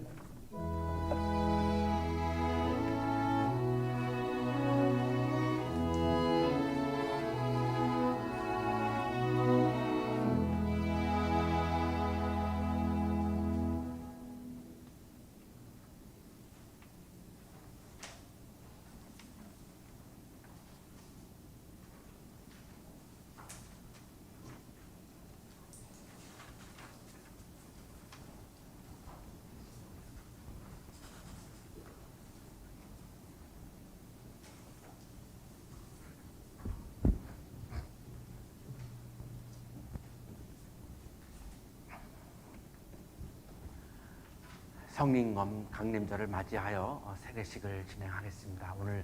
성린검 강림절을 맞이하여 세례식을 진행하겠습니다. 오늘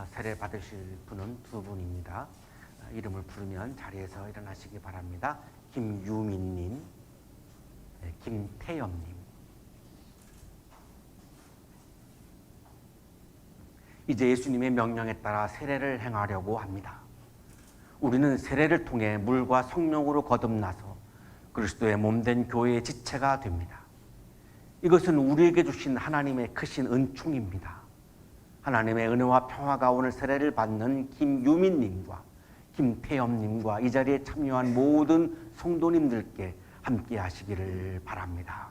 세례 받으실 분은 두 분입니다. 이름을 부르면 자리에서 일어나시기 바랍니다. 김유민님, 김태엽님. 이제 예수님의 명령에 따라 세례를 행하려고 합니다. 우리는 세례를 통해 물과 성령으로 거듭나서 그리스도의 몸된 교회의 지체가 됩니다. 이것은 우리에게 주신 하나님의 크신 은총입니다. 하나님의 은혜와 평화가 오늘 세례를 받는 김유민님과 김태엽님과 이 자리에 참여한 모든 성도님들께 함께 하시기를 바랍니다.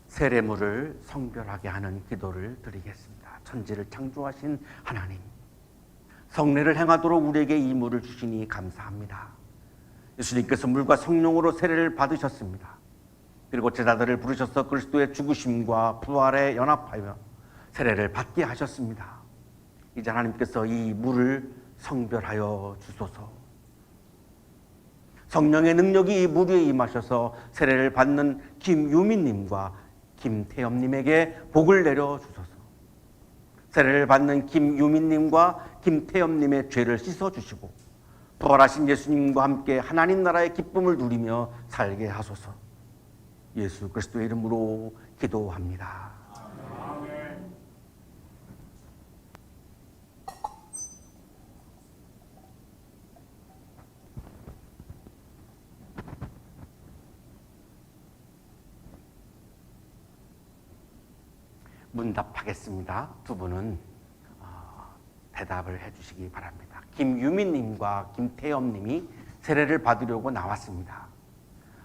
세례물을 성별하게 하는 기도를 드리겠습니다. 천지를 창조하신 하나님, 성례를 행하도록 우리에게 이 물을 주시니 감사합니다. 예수님께서 물과 성령으로 세례를 받으셨습니다. 그리고 제자들을 부르셔서 그리스도의 죽으심과 부활에 연합하여 세례를 받게 하셨습니다. 이제 하나님께서 이 물을 성별하여 주소서. 성령의 능력이 이 물 위에 임하셔서 세례를 받는 김유민님과 김태엽님에게 복을 내려 주소서. 세례를 받는 김유민님과 김태엽님의 죄를 씻어주시고 부활하신 예수님과 함께 하나님 나라의 기쁨을 누리며 살게 하소서. 예수 그리스도의 이름으로 기도합니다. 문답하겠습니다. 두 분은 대답을 해주시기 바랍니다. 김유민님과 김태엽님이 세례를 받으려고 나왔습니다.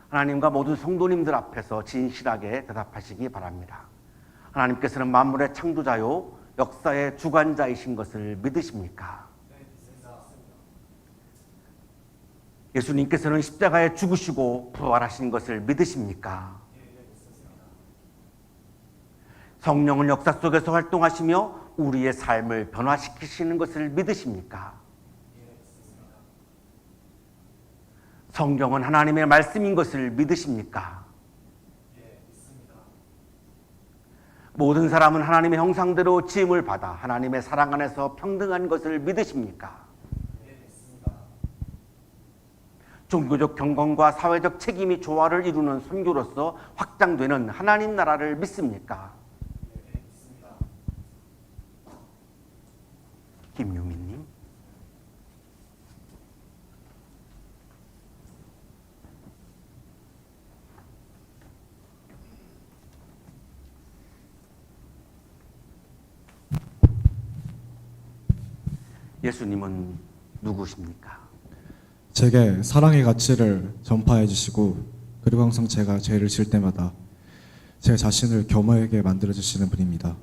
하나님과 모든 성도님들 앞에서 진실하게 대답하시기 바랍니다. 하나님께서는 만물의 창조자요 역사의 주관자이신 것을 믿으십니까? 예수님께서는 십자가에 죽으시고 부활하신 것을 믿으십니까? 성령은 역사 속에서 활동하시며 우리의 삶을 변화시키시는 것을 믿으십니까? 성경은 하나님의 말씀인 것을 믿으십니까? 모든 사람은 하나님의 형상대로 지음을 받아 하나님의 사랑 안에서 평등한 것을 믿으십니까? 종교적 경건과 사회적 책임이 조화를 이루는 선교로서 확장되는 하나님 나라를 믿습니까? 김유민님. 예수님은 누구십니까? 제게 사랑의 가치를 전파해 주시고 그리고 항상 제가 죄를 질 때마다 제 자신을 겸허하게 만들어 주시는 분입니다.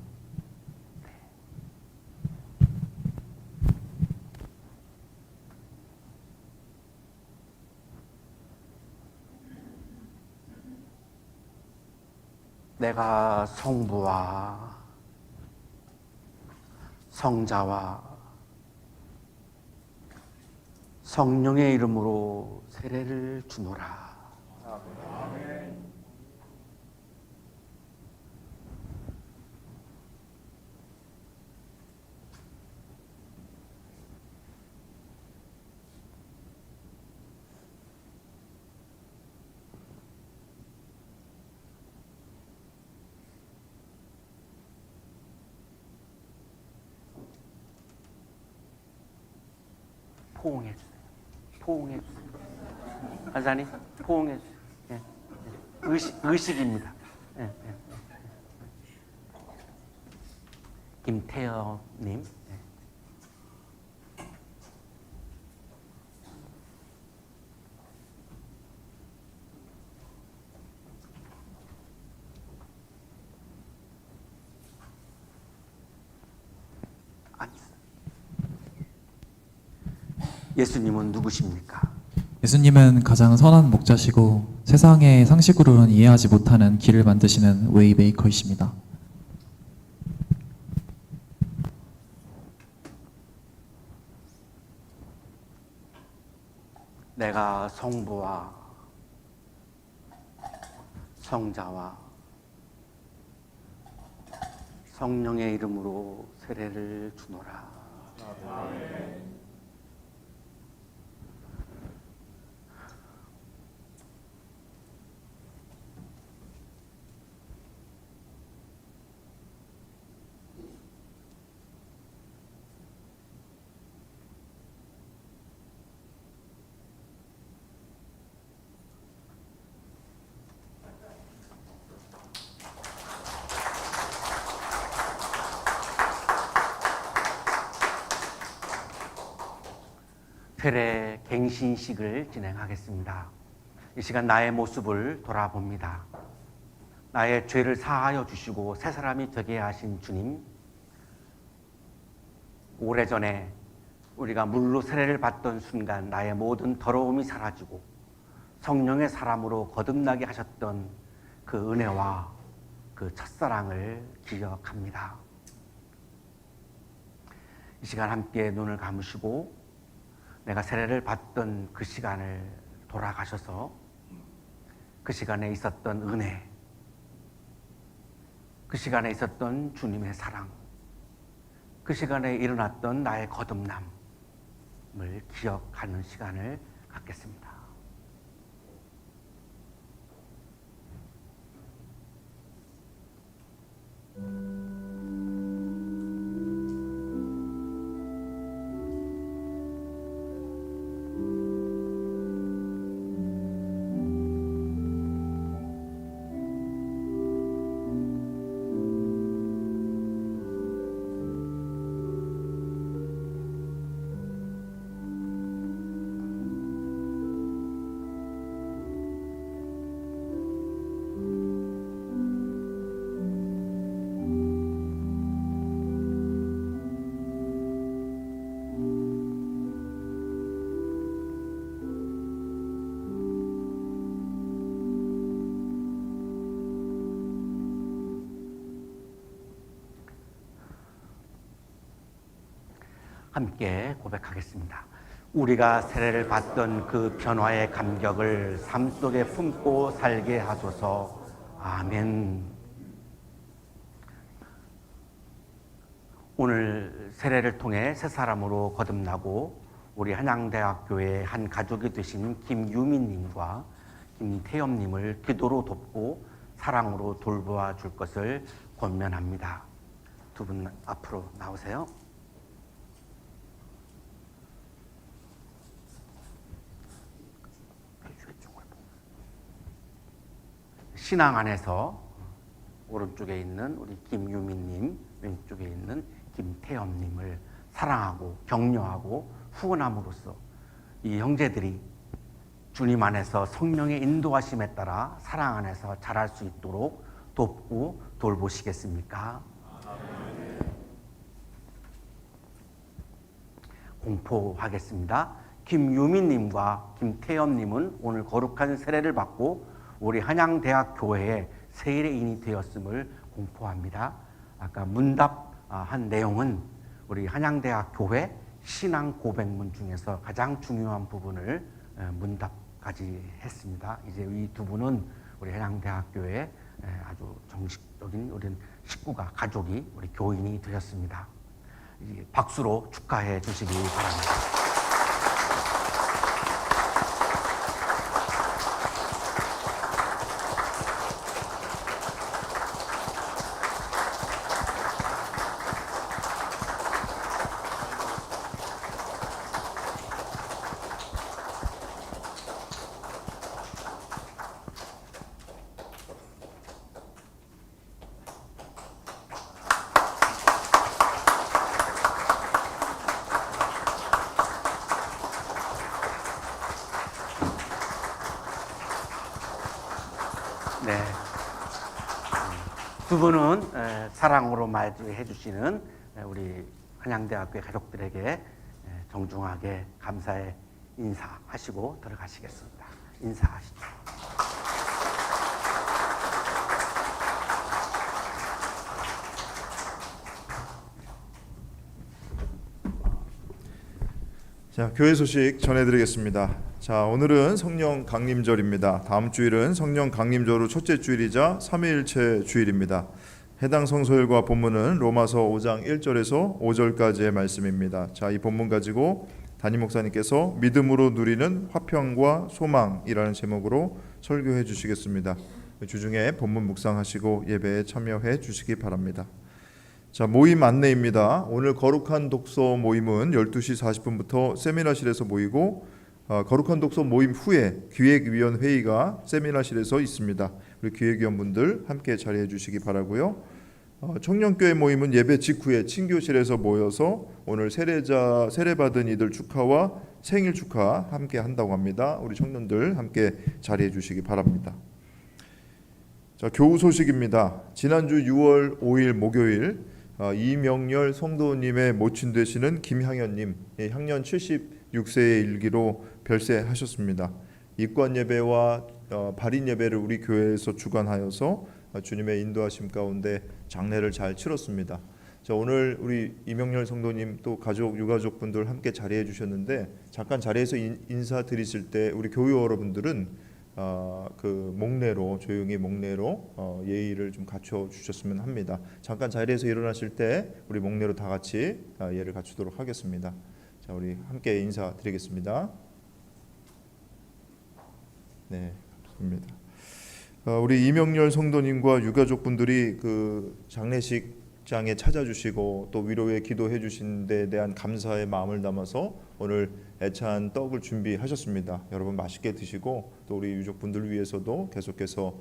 내가 성부와 성자와 성령의 이름으로 세례를 주노라. 포옹해 주세요. 포옹해 주세요. 간사님, 포옹해 주세요. 예, 예. 의식입니다. 예, 예. 김태엽님. 예. 예수님은 누구십니까? 예수님은 가장 선한 목자시고 세상의 상식으로는 이해하지 못하는 길을 만드시는 웨이메이커이십니다. 내가 성부와 성자와 성령의 이름으로 세례를 주노라. 세례 갱신식을 진행하겠습니다. 이 시간 나의 모습을 돌아봅니다. 나의 죄를 사하여 주시고 새 사람이 되게 하신 주님, 오래전에 우리가 물로 세례를 받던 순간 나의 모든 더러움이 사라지고 성령의 사람으로 거듭나게 하셨던 그 은혜와 그 첫사랑을 기억합니다. 이 시간 함께 눈을 감으시고 내가 세례를 받던 그 시간을 돌아가셔서 그 시간에 있었던 은혜, 그 시간에 있었던 주님의 사랑, 그 시간에 일어났던 나의 거듭남을 기억하는 시간을 갖겠습니다. 함께 고백하겠습니다. 우리가 세례를 받던 그 변화의 감격을 삶 속에 품고 살게 하소서. 아멘. 오늘 세례를 통해 새 사람으로 거듭나고 우리 한양대학교의 한 가족이 되신 김유민님과 김태엽님을 기도로 돕고 사랑으로 돌보아 줄 것을 권면합니다. 두 분 앞으로 나오세요. 신앙 안에서 오른쪽에 있는 우리 김유민님, 왼쪽에 있는 김태엽님을 사랑하고 격려하고 후원함으로써 이 형제들이 주님 안에서 성령의 인도하심에 따라 사랑 안에서 자랄 수 있도록 돕고 돌보시겠습니까? 공포하겠습니다. 김유민님과 김태엽님은 오늘 거룩한 세례를 받고 우리 한양대학교회의 세례인이 되었음을 공포합니다. 아까 문답한 내용은 우리 한양대학교회 신앙 고백문 중에서 가장 중요한 부분을 문답까지 했습니다. 이제 이 두 분은 우리 한양대학교의 아주 정식적인 우리 식구가 가족이 우리 교인이 되셨습니다. 박수로 축하해 주시기 바랍니다. 네. 두 분은 사랑으로 맞이해 주시는 우리 한양대학교의 가족들에게 정중하게 감사의 인사하시고 들어가시겠습니다. 인사하시죠. 자, 교회 소식 전해드리겠습니다. 자, 오늘은 성령 강림절입니다. 다음 주일은 성령 강림절 후 첫째 주일이자 삼위일체 주일입니다. 해당 성서일과 본문은 로마서 5장 1절에서 5절까지의 말씀입니다. 자, 이 본문 가지고 담임 목사님께서 믿음으로 누리는 화평과 소망이라는 제목으로 설교해 주시겠습니다. 주중에 본문 묵상하시고 예배에 참여해 주시기 바랍니다. 자, 모임 안내입니다. 오늘 거룩한 독서 모임은 12시 40분부터 세미나실에서 모이고 거룩한 독서 모임 후에 기획위원 회의가 세미나실에서 있습니다. 우리 기획위원분들 함께 자리해 주시기 바라고요. 청년교회 모임은 예배 직후에 친교실에서 모여서 오늘 세례받은 이들 축하와 생일 축하 함께 한다고 합니다. 우리 청년들 함께 자리해 주시기 바랍니다. 자, 교우 소식입니다. 지난주 6월 5일 목요일 이명렬 성도님의 모친 되시는 김향연님, 향년 76세의 일기로 별세하셨습니다. 입관 예배와 발인 예배를 우리 교회에서 주관하여서 주님의 인도하심 가운데 장례를 잘 치렀습니다. 자, 오늘 우리 이명렬 성도님 또 가족 유가족분들 함께 자리해 주셨는데 잠깐 자리에서 인사드리실 때 우리 교우 여러분들은 그 목례로 조용히 목례로 예의를 좀 갖춰 주셨으면 합니다. 잠깐 자리에서 일어나실 때 우리 목례로 다 같이 예를 갖추도록 하겠습니다. 자, 우리 함께 인사드리겠습니다. 네, 감사합니다. 우리 이명렬 성도님과 유가족분들이 그 장례식장에 찾아주시고 또 위로의 기도해 주신 데 대한 감사의 마음을 담아서 오늘 애찬 떡을 준비하셨습니다. 여러분 맛있게 드시고 또 우리 유족분들 위해서도 계속해서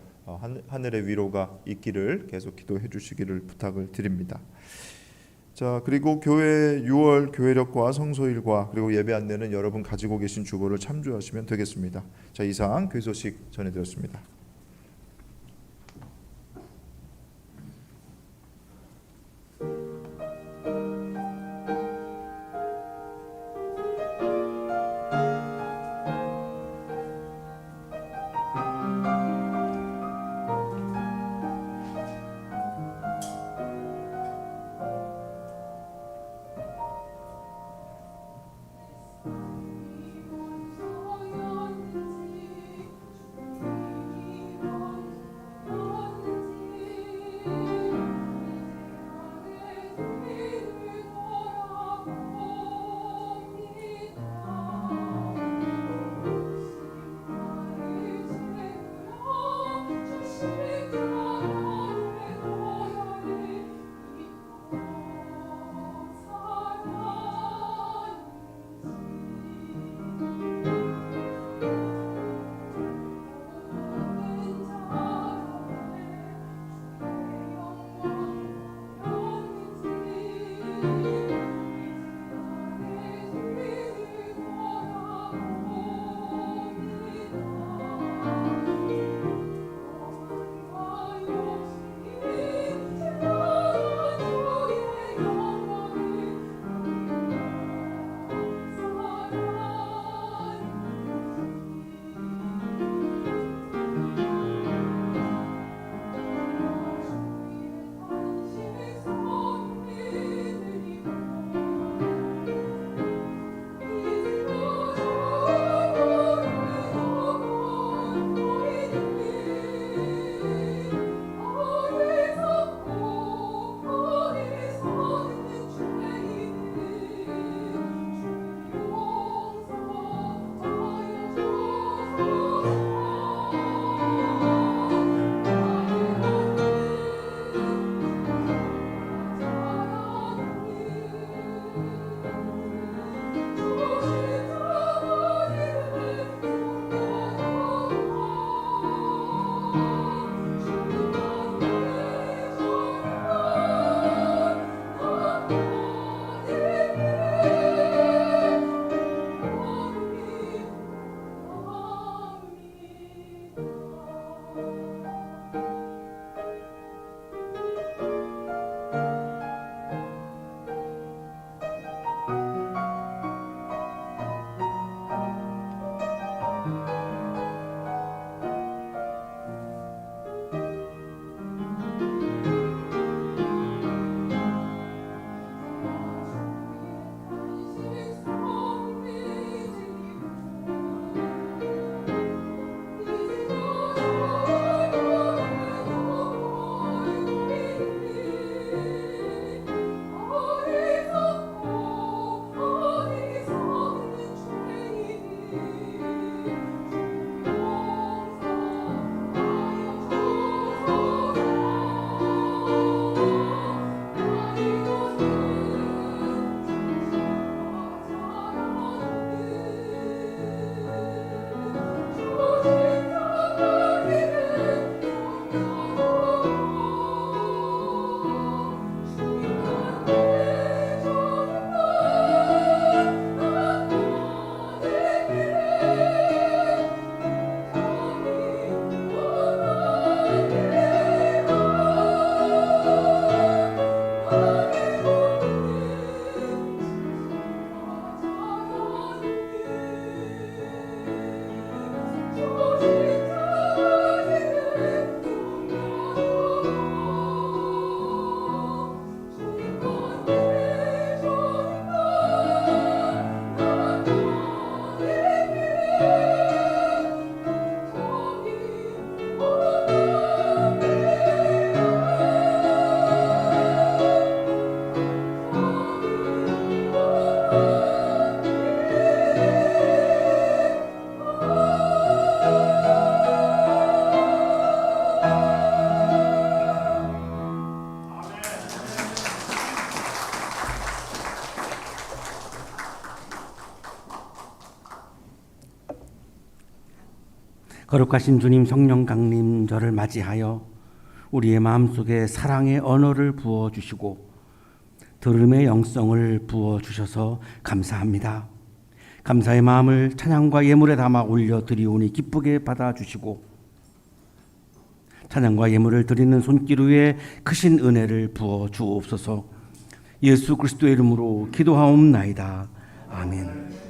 하늘의 위로가 있기를 계속 기도해 주시기를 부탁을 드립니다. 자, 그리고 교회 6월 교회력과 성소일과 그리고 예배 안내는 여러분 가지고 계신 주보를 참조하시면 되겠습니다. 자, 이상 교회 소식 전해드렸습니다. 거룩하신 주님, 성령 강림 저를 맞이하여 우리의 마음속에 사랑의 언어를 부어주시고 들음의 영성을 부어주셔서 감사합니다. 감사의 마음을 찬양과 예물에 담아 올려드리오니 기쁘게 받아주시고 찬양과 예물을 드리는 손길 위에 크신 은혜를 부어주옵소서. 예수 그리스도의 이름으로 기도하옵나이다. 아멘.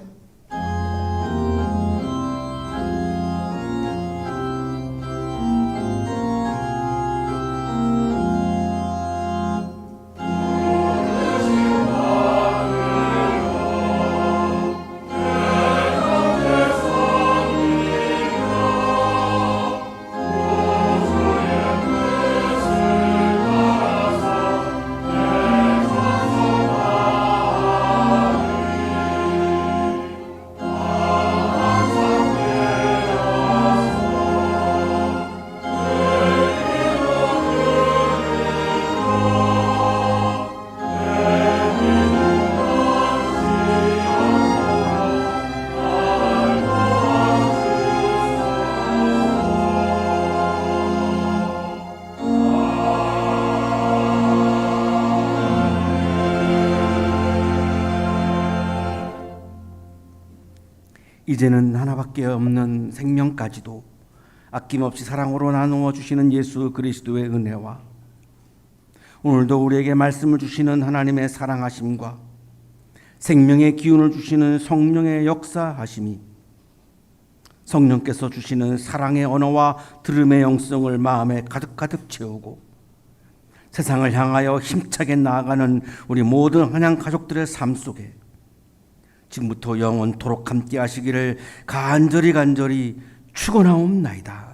이제는 하나밖에 없는 생명까지도 아낌없이 사랑으로 나누어 주시는 예수 그리스도의 은혜와 오늘도 우리에게 말씀을 주시는 하나님의 사랑하심과 생명의 기운을 주시는 성령의 역사하심이 성령께서 주시는 사랑의 언어와 들음의 영성을 마음에 가득가득 채우고 세상을 향하여 힘차게 나아가는 우리 모든 한양 가족들의 삶 속에 지금부터 영원토록 함께 하시기를 간절히 축원하옵나이다.